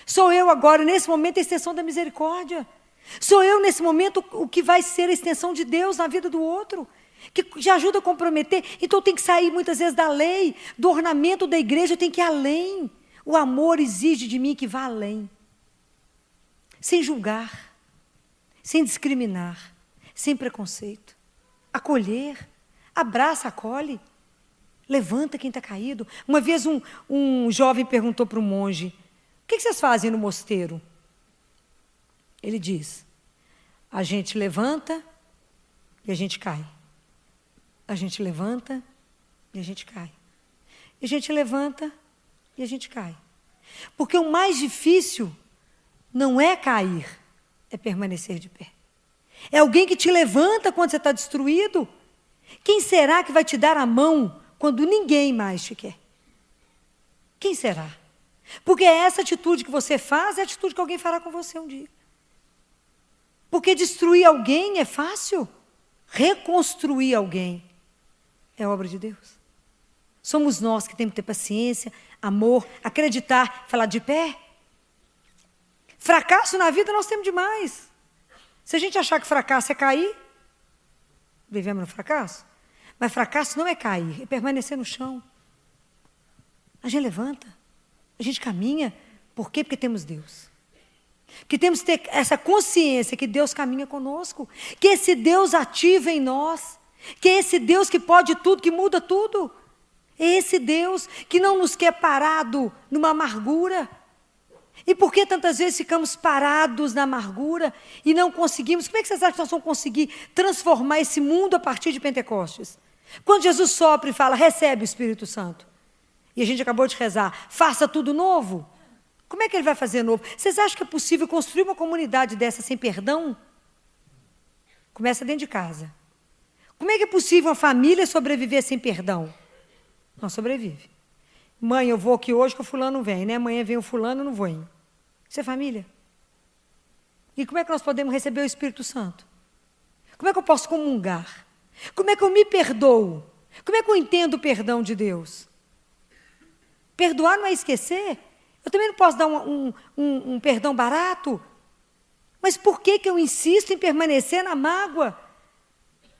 Sou eu agora, nesse momento, a extensão da misericórdia. Sou eu, nesse momento, o que vai ser a extensão de Deus na vida do outro, que te ajuda a comprometer. Então eu tenho que sair muitas vezes da lei, do ornamento da igreja, eu tenho que ir além. O amor exige de mim que vá além. Sem julgar, sem discriminar, sem preconceito. Acolher, abraça, acolhe. Levanta quem está caído. Uma vez um jovem perguntou para um monge, o que vocês fazem no mosteiro? Ele diz, a gente levanta e a gente cai. A gente levanta e a gente cai. E a gente levanta e a gente cai. Porque o mais difícil não é cair, é permanecer de pé. É alguém que te levanta quando você está destruído. Quem será que vai te dar a mão quando ninguém mais te quer? Quem será? Porque essa atitude que você faz é a atitude que alguém fará com você um dia. Porque destruir alguém é fácil. Reconstruir alguém é obra de Deus. Somos nós que temos que ter paciência, amor, acreditar, falar de pé. Fracasso na vida nós temos demais. Se a gente achar que fracasso é cair, vivemos no fracasso. Mas fracasso não é cair, é permanecer no chão. A gente levanta, a gente caminha. Por quê? Porque temos Deus. Que temos que ter essa consciência que Deus caminha conosco, que esse Deus ativa em nós, que esse Deus que pode tudo, que muda tudo. É esse Deus que não nos quer parado numa amargura. E por que tantas vezes ficamos parados na amargura e não conseguimos? Como é que vocês acham que nós vamos conseguir transformar esse mundo a partir de Pentecostes? Quando Jesus sopra e fala, recebe o Espírito Santo. E a gente acabou de rezar, faça tudo novo. Como é que ele vai fazer novo? Vocês acham que é possível construir uma comunidade dessa sem perdão? Começa dentro de casa. Como é que é possível uma família sobreviver sem perdão? Não sobrevive. Mãe, eu vou aqui hoje que o fulano não vem, né? Amanhã vem o fulano, não vou. Isso é família. E como é que nós podemos receber o Espírito Santo? Como é que eu posso comungar? Como é que eu me perdoo? Como é que eu entendo o perdão de Deus? Perdoar não é esquecer. Eu também não posso dar um perdão barato. Mas por que eu insisto em permanecer na mágoa?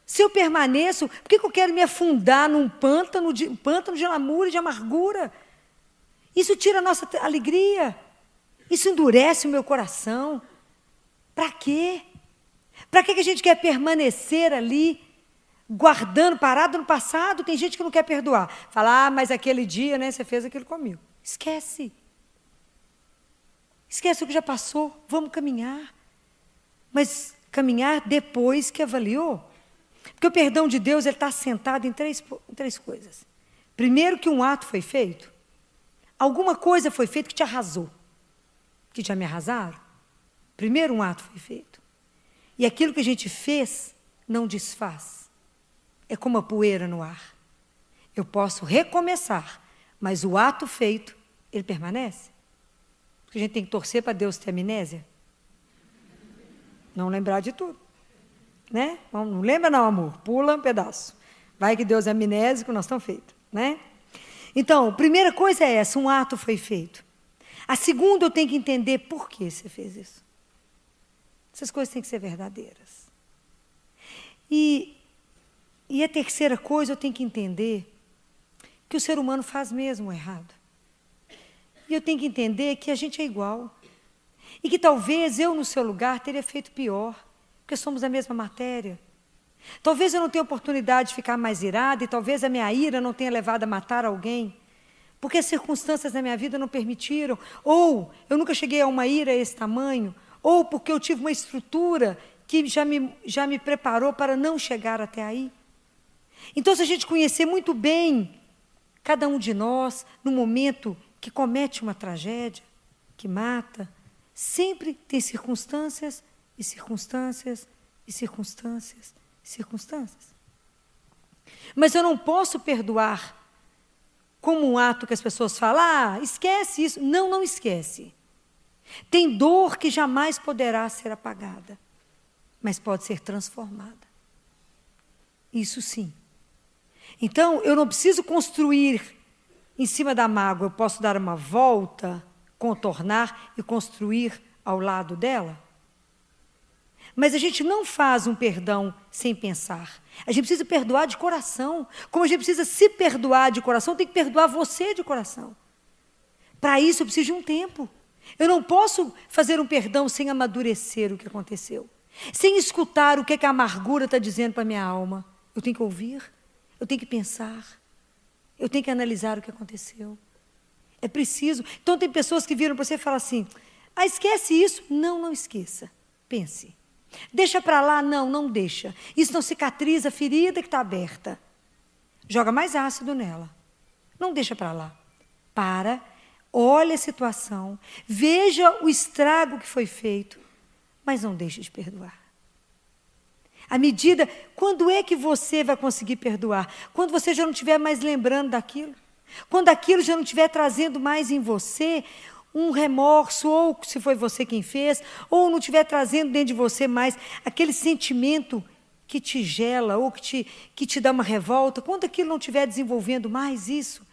Se eu permaneço, por que eu quero me afundar num pântano de lamúria, de amargura? Isso tira a nossa alegria. Isso endurece o meu coração. Para quê? Para que a gente quer permanecer ali, guardando, parado no passado? Tem gente que não quer perdoar. Fala, mas aquele dia, né, você fez aquilo comigo. Esquece. Esquece o que já passou. Vamos caminhar. Mas caminhar depois que avaliou. Porque o perdão de Deus está assentado em três coisas. Primeiro, que um ato foi feito. Alguma coisa foi feita que te arrasou. Que já me arrasaram. Primeiro, um ato foi feito. E aquilo que a gente fez não desfaz. É como a poeira no ar. Eu posso recomeçar, mas o ato feito, ele permanece. Porque a gente tem que torcer para Deus ter amnésia. Não lembrar de tudo. Né? Não lembra não, amor, pula um pedaço. Vai que Deus é amnésico, nós estamos feitos. Né? Então, a primeira coisa é essa, um ato foi feito. A segunda, eu tenho que entender por que você fez isso. Essas coisas têm que ser verdadeiras. E a terceira coisa, eu tenho que entender que o ser humano faz mesmo o errado. E eu tenho que entender que a gente é igual. E que talvez eu, no seu lugar, teria feito pior. Porque somos a mesma matéria. Talvez eu não tenha oportunidade de ficar mais irada e talvez a minha ira não tenha levado a matar alguém, porque as circunstâncias da minha vida não permitiram, ou eu nunca cheguei a uma ira a esse tamanho, ou porque eu tive uma estrutura que já me preparou para não chegar até aí. Então, se a gente conhecer muito bem cada um de nós, no momento que comete uma tragédia, que mata, sempre tem circunstâncias e circunstâncias, e circunstâncias, e circunstâncias. Mas eu não posso perdoar como um ato que as pessoas falam, esquece isso. Não, não esquece. Tem dor que jamais poderá ser apagada, mas pode ser transformada. Isso sim. Então, eu não preciso construir em cima da mágoa, eu posso dar uma volta, contornar e construir ao lado dela. Mas a gente não faz um perdão sem pensar. A gente precisa perdoar de coração. Como a gente precisa se perdoar de coração, tem que perdoar você de coração. Para isso, eu preciso de um tempo. Eu não posso fazer um perdão sem amadurecer o que aconteceu. Sem escutar o que a amargura está dizendo para a minha alma. Eu tenho que ouvir, eu tenho que pensar, eu tenho que analisar o que aconteceu. É preciso. Então, tem pessoas que viram para você e falam assim, esquece isso. Não, não esqueça. Pense. Deixa para lá? Não, não deixa. Isso não cicatriza a ferida que está aberta. joga mais ácido nela. Não deixa para lá. Para, olha a situação, veja o estrago que foi feito, mas não deixe de perdoar. À medida, quando é que você vai conseguir perdoar? Quando você já não estiver mais lembrando daquilo. Quando aquilo já não estiver trazendo mais em você um remorso, ou se foi você quem fez, ou não estiver trazendo dentro de você mais aquele sentimento que te gela, ou que te dá uma revolta, quando aquilo não estiver desenvolvendo mais isso,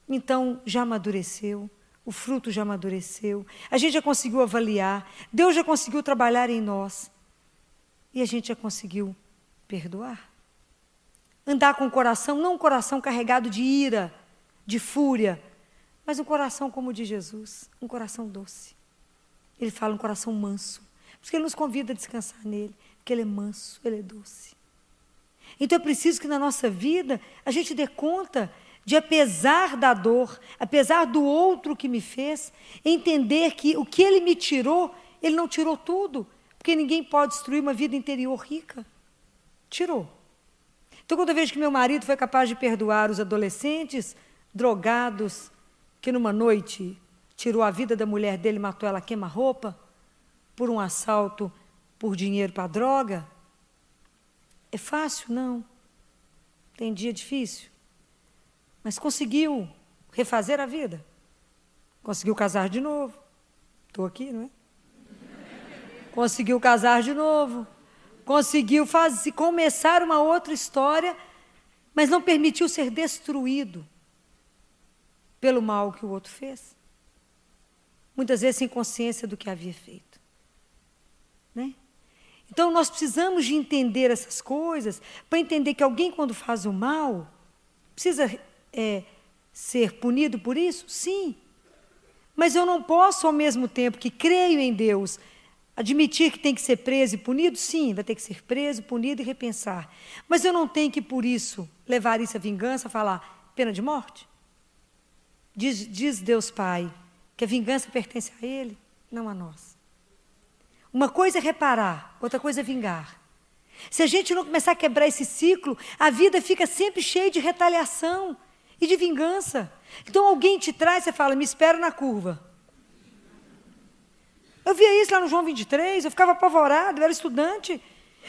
então já amadureceu, o fruto já amadureceu, a gente já conseguiu avaliar, Deus já conseguiu trabalhar em nós, e a gente já conseguiu perdoar. Andar com o coração, não um coração carregado de ira, de fúria, mas um coração como o de Jesus, um coração doce. Ele fala um coração manso, porque Ele nos convida a descansar nele, porque Ele é manso, Ele é doce. Então é preciso que na nossa vida a gente dê conta de, apesar da dor, apesar do outro que me fez, entender que o que Ele me tirou, Ele não tirou tudo, porque ninguém pode destruir uma vida interior rica. Tirou. Então, quando eu vejo que meu marido foi capaz de perdoar os adolescentes drogados, que numa noite tirou a vida da mulher dele, matou ela a queima-roupa, por um assalto, por dinheiro para droga, é fácil? Não. Tem dia difícil. Mas conseguiu refazer a vida. Conseguiu casar de novo. Estou aqui, não é? Conseguiu casar de novo. Conseguiu começar uma outra história, mas não permitiu ser destruído pelo mal que o outro fez. Muitas vezes sem consciência do que havia feito. Né? Então, nós precisamos de entender essas coisas, para entender que alguém, quando faz o mal, precisa ser punido por isso? Sim. Mas eu não posso, ao mesmo tempo que creio em Deus, admitir que tem que ser preso e punido? Sim, vai ter que ser preso, punido e repensar. Mas eu não tenho que, por isso, levar isso à vingança, falar pena de morte? Diz Deus Pai que a vingança pertence a Ele, não a nós. Uma coisa é reparar, outra coisa é vingar. Se a gente não começar a quebrar esse ciclo, a vida fica sempre cheia de retaliação e de vingança. Então alguém te traz, você fala, me espera na curva. Eu via isso lá no João 23, eu ficava apavorado, eu era estudante.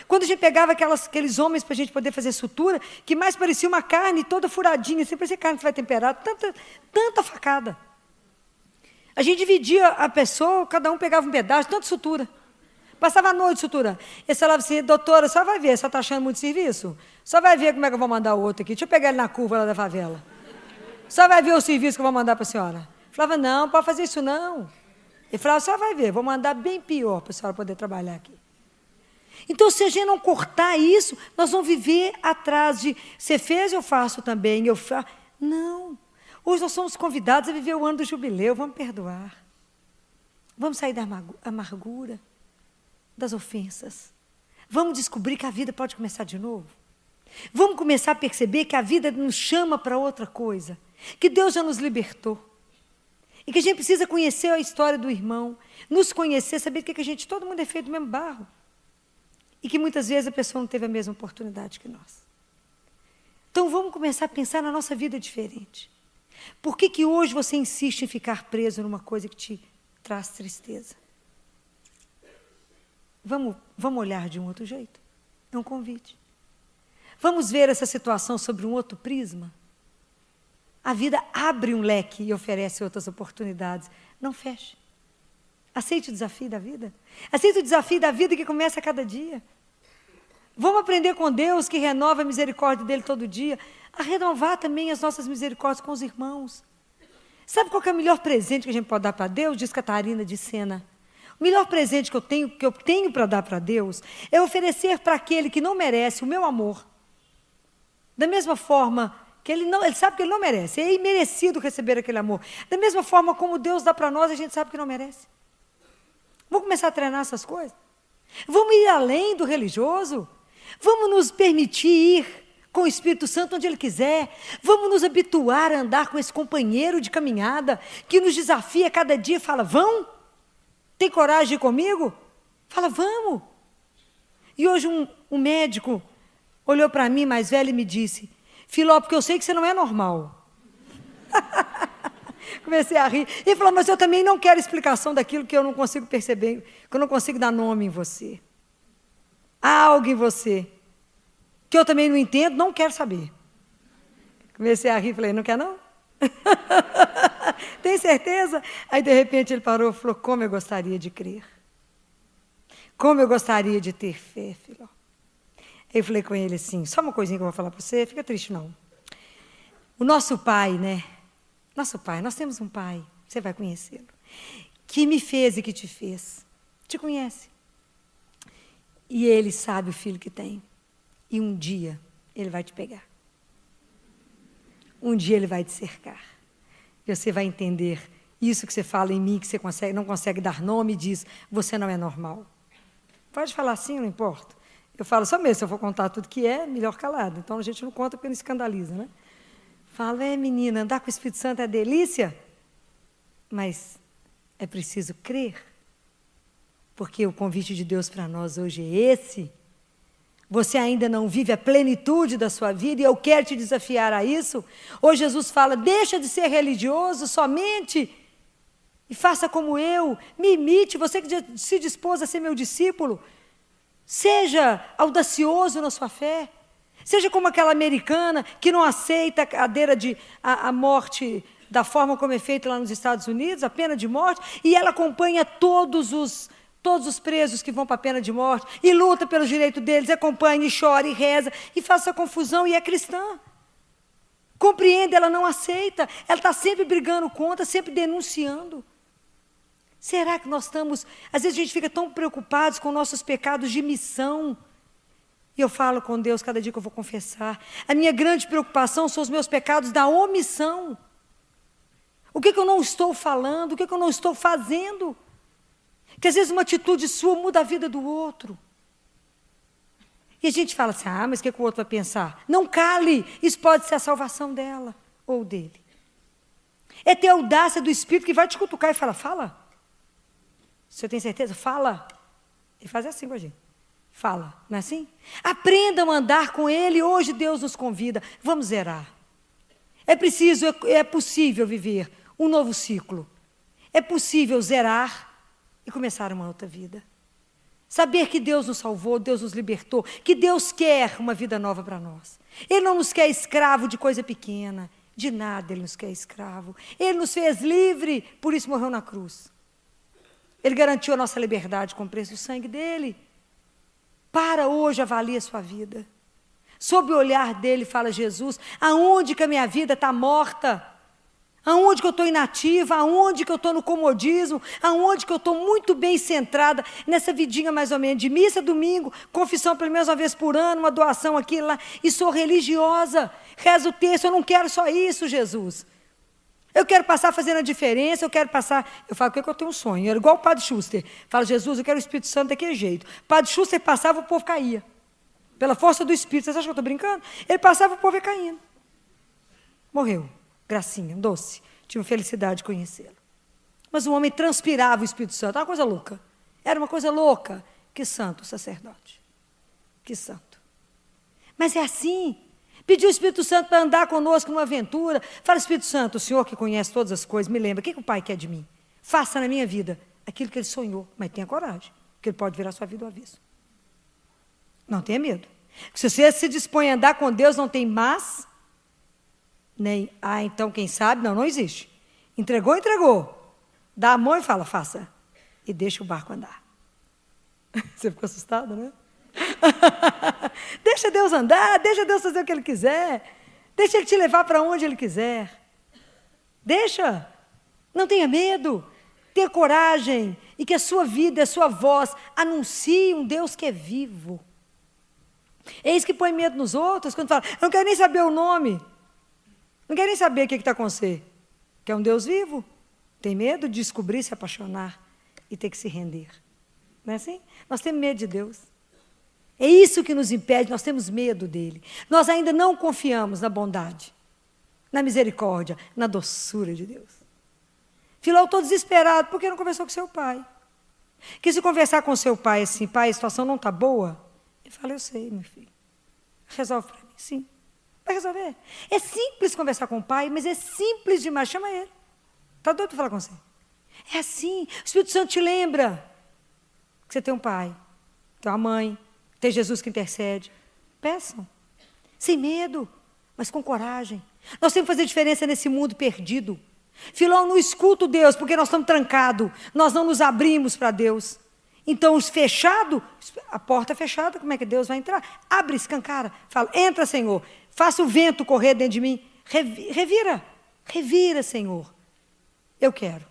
Quando a gente pegava aqueles homens para a gente poder fazer sutura, que mais parecia uma carne toda furadinha, assim, parecia carne que vai temperar, tanta facada. A gente dividia a pessoa, cada um pegava um pedaço, tanta sutura. Passava a noite suturando. E falava assim, doutora, só vai ver, só está achando muito serviço? Só vai ver como é que eu vou mandar o outro aqui. Deixa eu pegar ele na curva lá da favela. Só vai ver o serviço que eu vou mandar para a senhora. Eu falava, não pode fazer isso não. Ele falava, só vai ver, vou mandar bem pior para a senhora poder trabalhar aqui. Então, se a gente não cortar isso, nós vamos viver atrás de, você fez, eu faço também, eu faço. Não. Hoje nós somos convidados a viver o ano do jubileu, vamos perdoar. Vamos sair da amargura, das ofensas. Vamos descobrir que a vida pode começar de novo. Vamos começar a perceber que a vida nos chama para outra coisa, que Deus já nos libertou. E que a gente precisa conhecer a história do irmão, nos conhecer, saber que todo mundo é feito do mesmo barro. E que muitas vezes a pessoa não teve a mesma oportunidade que nós. Então vamos começar a pensar na nossa vida diferente. Por que hoje você insiste em ficar preso numa coisa que te traz tristeza? Vamos olhar de um outro jeito? É um convite. Vamos ver essa situação sobre um outro prisma? A vida abre um leque e oferece outras oportunidades. Não feche. Aceite o desafio da vida. Aceite o desafio da vida que começa a cada dia. Vamos aprender com Deus, que renova a misericórdia dele todo dia, a renovar também as nossas misericórdias com os irmãos. Sabe qual que é o melhor presente que a gente pode dar para Deus? Diz Catarina de Sena. O melhor presente que eu tenho para dar para Deus é oferecer para aquele que não merece o meu amor. Da mesma forma que ele sabe que ele não merece, é imerecido receber aquele amor. Da mesma forma como Deus dá para nós, a gente sabe que não merece. Vamos começar a treinar essas coisas? Vamos ir além do religioso? Vamos nos permitir ir com o Espírito Santo onde Ele quiser? Vamos nos habituar a andar com esse companheiro de caminhada que nos desafia cada dia e fala, vão? Tem coragem de ir comigo? Fala, vamos. E hoje um médico olhou para mim, mais velho, e me disse, Filó, porque eu sei que você não é normal. Comecei a rir. Ele falou, mas eu também não quero explicação daquilo que eu não consigo perceber, que eu não consigo dar nome em você. Há algo em você que eu também não entendo, não quero saber. Comecei a rir, falei, não quer não? Tem certeza? Aí, de repente, ele parou e falou, como eu gostaria de crer. Como eu gostaria de ter fé, filho. Eu falei com ele assim, só uma coisinha que eu vou falar para você, fica triste não. O nosso pai, né? Nosso pai, nós temos um pai, você vai conhecê-lo, que me fez e que te fez. Te conhece. E ele sabe o filho que tem. E um dia ele vai te pegar. Um dia ele vai te cercar. E você vai entender isso que você fala em mim, que você não consegue dar nome e diz, você não é normal. Pode falar assim, não importa. Eu falo só mesmo, se eu for contar tudo que é, melhor calado. Então a gente não conta porque não escandaliza, né? Falo, menina, andar com o Espírito Santo é delícia, mas é preciso crer. Porque o convite de Deus para nós hoje é esse. Você ainda não vive a plenitude da sua vida e eu quero te desafiar a isso. Hoje Jesus fala, deixa de ser religioso somente e faça como eu, me imite, você que se dispôs a ser meu discípulo. Seja audacioso na sua fé. Seja como aquela americana que não aceita a cadeira a morte da forma como é feita lá nos Estados Unidos, a pena de morte, e ela acompanha todos os presos que vão para a pena de morte, e luta pelo direito deles, acompanha, e chora, e reza, e faz essa confusão, e é cristã. Compreende, ela não aceita, ela está sempre brigando contra, sempre denunciando. Será que nós estamos... Às vezes a gente fica tão preocupados com nossos pecados de missão. E eu falo com Deus cada dia que eu vou confessar. A minha grande preocupação são os meus pecados da omissão. O que eu não estou falando, o que eu não estou fazendo. Que às vezes uma atitude sua muda a vida do outro. E a gente fala assim, mas o que o outro vai pensar? Não cale, isso pode ser a salvação dela ou dele. É ter a audácia do Espírito que vai te cutucar e fala, fala. Você tem certeza? Fala. Ele faz assim com a gente. Fala, não é assim? Aprendam a andar com Ele, hoje Deus nos convida. Vamos zerar. É possível viver um novo ciclo. É possível zerar e começar uma outra vida. Saber que Deus nos salvou, Deus nos libertou, que Deus quer uma vida nova para nós. Ele não nos quer escravo de coisa pequena, de nada Ele nos quer escravo. Ele nos fez livre, por isso morreu na cruz. Ele garantiu a nossa liberdade com o preço do sangue dele. Para hoje, avalie a sua vida. Sob o olhar dele, fala Jesus, aonde que a minha vida está morta? Aonde que eu estou inativa? Aonde que eu estou no comodismo? Aonde que eu estou muito bem centrada nessa vidinha mais ou menos de missa, domingo, confissão pelo menos uma vez por ano, uma doação aqui e lá, e sou religiosa, rezo o texto, eu não quero só isso, Jesus. Eu quero passar fazendo a diferença, eu falo, que eu tenho um sonho, era igual o Padre Schuster, falo, Jesus, eu quero o Espírito Santo daquele jeito. O Padre Schuster passava, o povo caía, pela força do Espírito, vocês acham que eu estou brincando? Ele passava, o povo ia caindo. Morreu, gracinha, doce, tive felicidade de conhecê-lo. Mas o homem transpirava o Espírito Santo, era uma coisa louca, que santo sacerdote, que santo. Mas é assim. Pediu o Espírito Santo para andar conosco numa aventura. Fala, Espírito Santo, o Senhor que conhece todas as coisas, me lembra, o que o Pai quer de mim? Faça na minha vida aquilo que Ele sonhou, mas tenha coragem, porque Ele pode virar a sua vida do avesso. Não tenha medo. Se você se dispõe a andar com Deus, não tem mas, nem, então quem sabe, não existe. Entregou. Dá a mão e fala, faça. E deixa o barco andar. Você ficou assustado, né? Deixa Deus andar, deixa Deus fazer o que Ele quiser, deixa Ele te levar para onde Ele quiser, deixa, não tenha medo, tenha coragem, e que a sua vida, a sua voz anuncie um Deus que é vivo. Eis que põe medo nos outros, quando fala, eu não quero nem saber o nome, não quero nem saber o que está com você, que é um Deus vivo, tem medo de descobrir, se apaixonar e ter que se render, não é assim? Nós temos medo de Deus. É isso que nos impede, nós temos medo dele. Nós ainda não confiamos na bondade, na misericórdia, na doçura de Deus. Filó, eu estou desesperado, porque não conversou com seu pai. Que se conversar com seu pai assim, pai, a situação não está boa, ele fala, eu sei, meu filho. Resolve para mim, sim. Vai resolver. É simples conversar com o pai, mas é simples demais. Chama ele. Está doido para falar com você? É assim. O Espírito Santo te lembra que você tem um pai, tem uma mãe, tem Jesus que intercede. Peçam. Sem medo, mas com coragem. Nós temos que fazer diferença nesse mundo perdido. Filó, não escuta Deus, porque nós estamos trancados. Nós não nos abrimos para Deus. Então, os fechados, a porta é fechada, como é que Deus vai entrar? Abre, escancara, fala, entra, Senhor. Faça o vento correr dentro de mim. Revira, revira, Senhor. Eu quero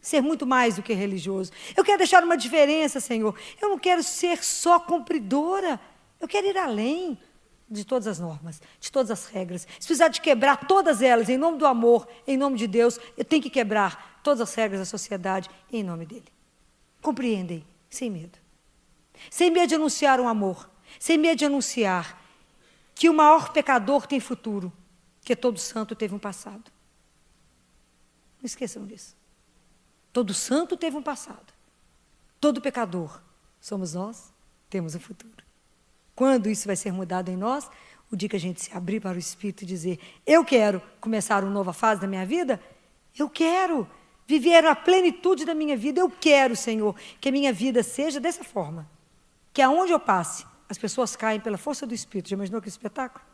ser muito mais do que religioso. Eu quero deixar uma diferença, Senhor. Eu não quero ser só cumpridora. Eu quero ir além de todas as normas, de todas as regras. Se precisar de quebrar todas elas, em nome do amor, em nome de Deus, eu tenho que quebrar todas as regras da sociedade, em nome dEle. Compreendem, sem medo. Sem medo de anunciar um amor. Sem medo de anunciar que o maior pecador tem futuro, que todo santo teve um passado. Não esqueçam disso. Todo santo teve um passado. Todo pecador somos nós, temos um futuro. Quando isso vai ser mudado em nós? O dia que a gente se abrir para o Espírito e dizer, eu quero começar uma nova fase da minha vida, eu quero viver a plenitude da minha vida, eu quero, Senhor, que a minha vida seja dessa forma, que aonde eu passe, as pessoas caem pela força do Espírito. Já imaginou que espetáculo?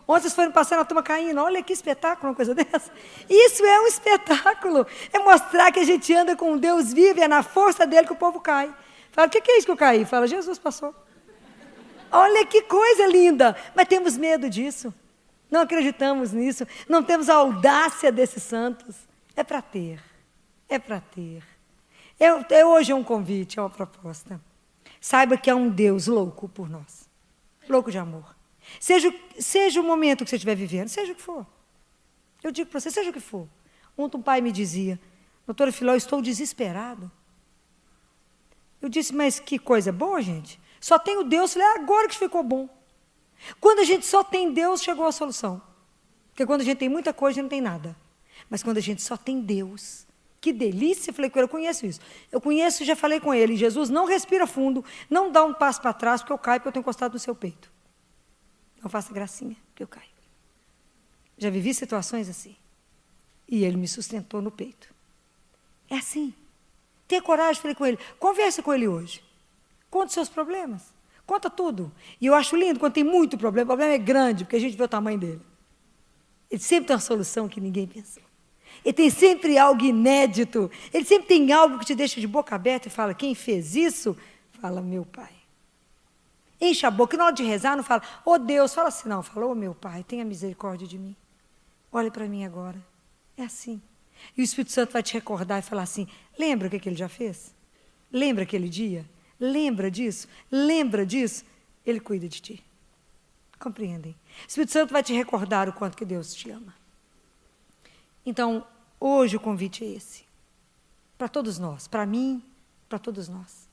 Ontem vocês foram passar na turma caindo, olha que espetáculo, uma coisa dessa. Isso é um espetáculo, é mostrar que a gente anda com Deus vivo, é na força dele que o povo cai. Fala, o que é isso que eu caí? Fala, Jesus passou. Olha que coisa linda, mas temos medo disso, não acreditamos nisso, não temos a audácia desses santos. É para ter, é para ter. Hoje é um convite, é uma proposta. Saiba que há um Deus louco por nós, louco de amor. Seja o momento que você estiver vivendo, seja o que for. Eu digo para você, seja o que for. Ontem um pai me dizia, doutora Filó, eu estou desesperado. Eu disse, mas que coisa boa, gente. Só tem o Deus. Falei, agora que ficou bom. Quando a gente só tem Deus, chegou a solução. Porque quando a gente tem muita coisa, a gente não tem nada. Mas quando a gente só tem Deus, que delícia. Falei com ele, eu conheço isso. Eu conheço, já falei com ele. Jesus, não respira fundo, não dá um passo para trás, porque eu caio, porque eu tenho encostado no seu peito. Não faça gracinha, porque eu caio. Já vivi situações assim. E ele me sustentou no peito. É assim. Tenha coragem, falei com ele. Conversa com ele hoje. Conta os seus problemas. Conta tudo. E eu acho lindo quando tem muito problema. O problema é grande, porque a gente vê o tamanho dele. Ele sempre tem uma solução que ninguém pensou. Ele tem sempre algo inédito. Ele sempre tem algo que te deixa de boca aberta e fala, quem fez isso? Fala, meu pai. Enche a boca. E na hora de rezar, não fala, oh Deus, fala assim, não. Fala, oh meu pai, tenha misericórdia de mim. Olha para mim agora. É assim. E o Espírito Santo vai te recordar e falar assim, lembra o que ele já fez? Lembra aquele dia? Lembra disso? Lembra disso? Ele cuida de ti. Compreendem? O Espírito Santo vai te recordar o quanto que Deus te ama. Então, hoje o convite é esse. Para todos nós. Para mim, para todos nós.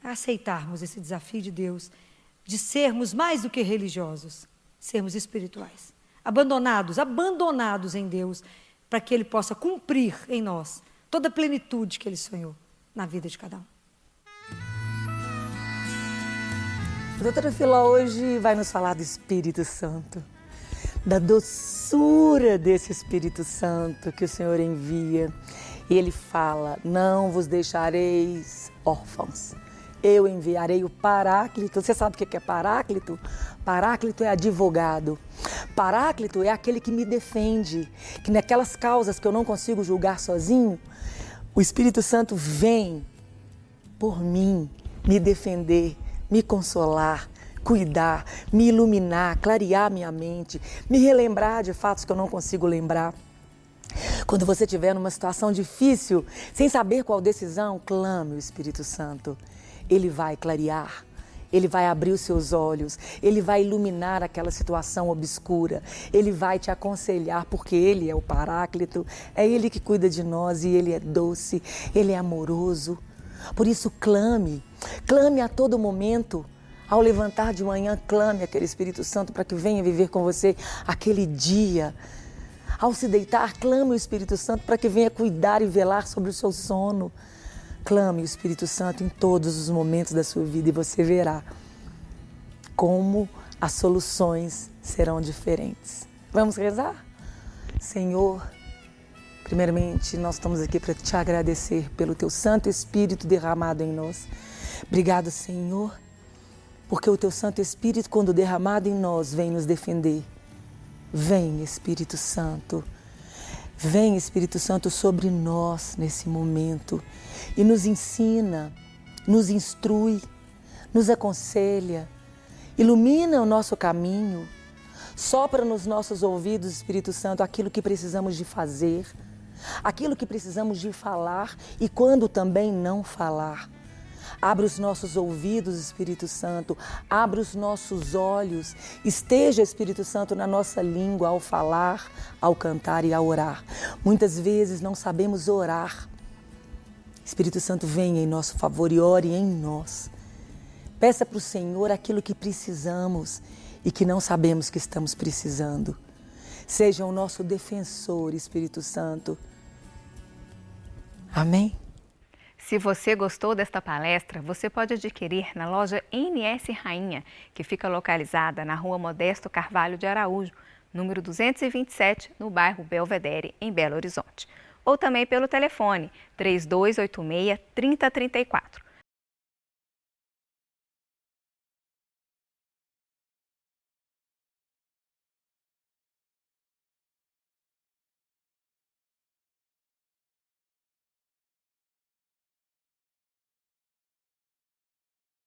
A aceitarmos esse desafio de Deus, de sermos mais do que religiosos, sermos espirituais. Abandonados em Deus, para que Ele possa cumprir em nós toda a plenitude que Ele sonhou na vida de cada um. A doutora Filó hoje vai nos falar do Espírito Santo, da doçura desse Espírito Santo que o Senhor envia. E Ele fala, não vos deixareis órfãos, eu enviarei o Paráclito. Você sabe o que é Paráclito? Paráclito é advogado. Paráclito é aquele que me defende, que naquelas causas que eu não consigo julgar sozinho, o Espírito Santo vem por mim, me defender, me consolar, cuidar, me iluminar, clarear minha mente, me relembrar de fatos que eu não consigo lembrar. Quando você estiver numa situação difícil, sem saber qual decisão, clame o Espírito Santo. Ele vai clarear, ele vai abrir os seus olhos, ele vai iluminar aquela situação obscura, ele vai te aconselhar, porque ele é o Paráclito, é ele que cuida de nós e ele é doce, ele é amoroso. Por isso, clame a todo momento. Ao levantar de manhã, clame aquele Espírito Santo para que venha viver com você aquele dia. Ao se deitar, clame o Espírito Santo para que venha cuidar e velar sobre o seu sono. Clame o Espírito Santo em todos os momentos da sua vida e você verá como as soluções serão diferentes. Vamos rezar? Senhor, primeiramente nós estamos aqui para te agradecer pelo teu Santo Espírito derramado em nós. Obrigado, Senhor, porque o teu Santo Espírito, quando derramado em nós, vem nos defender. Vem, Espírito Santo. Vem, Espírito Santo, sobre nós nesse momento e nos ensina, nos instrui, nos aconselha, ilumina o nosso caminho, sopra nos nossos ouvidos, Espírito Santo, aquilo que precisamos de fazer, aquilo que precisamos de falar e quando também não falar. Abre os nossos ouvidos, Espírito Santo, abre os nossos olhos, esteja, Espírito Santo, na nossa língua ao falar, ao cantar e ao orar. Muitas vezes não sabemos orar. Espírito Santo, venha em nosso favor e ore em nós. Peça para o Senhor aquilo que precisamos e que não sabemos que estamos precisando. Seja o nosso defensor, Espírito Santo. Amém? Se você gostou desta palestra, você pode adquirir na loja NS Rainha, que fica localizada na Rua Modesto Carvalho de Araújo, número 227, no bairro Belvedere, em Belo Horizonte. Ou também pelo telefone 3286-3034.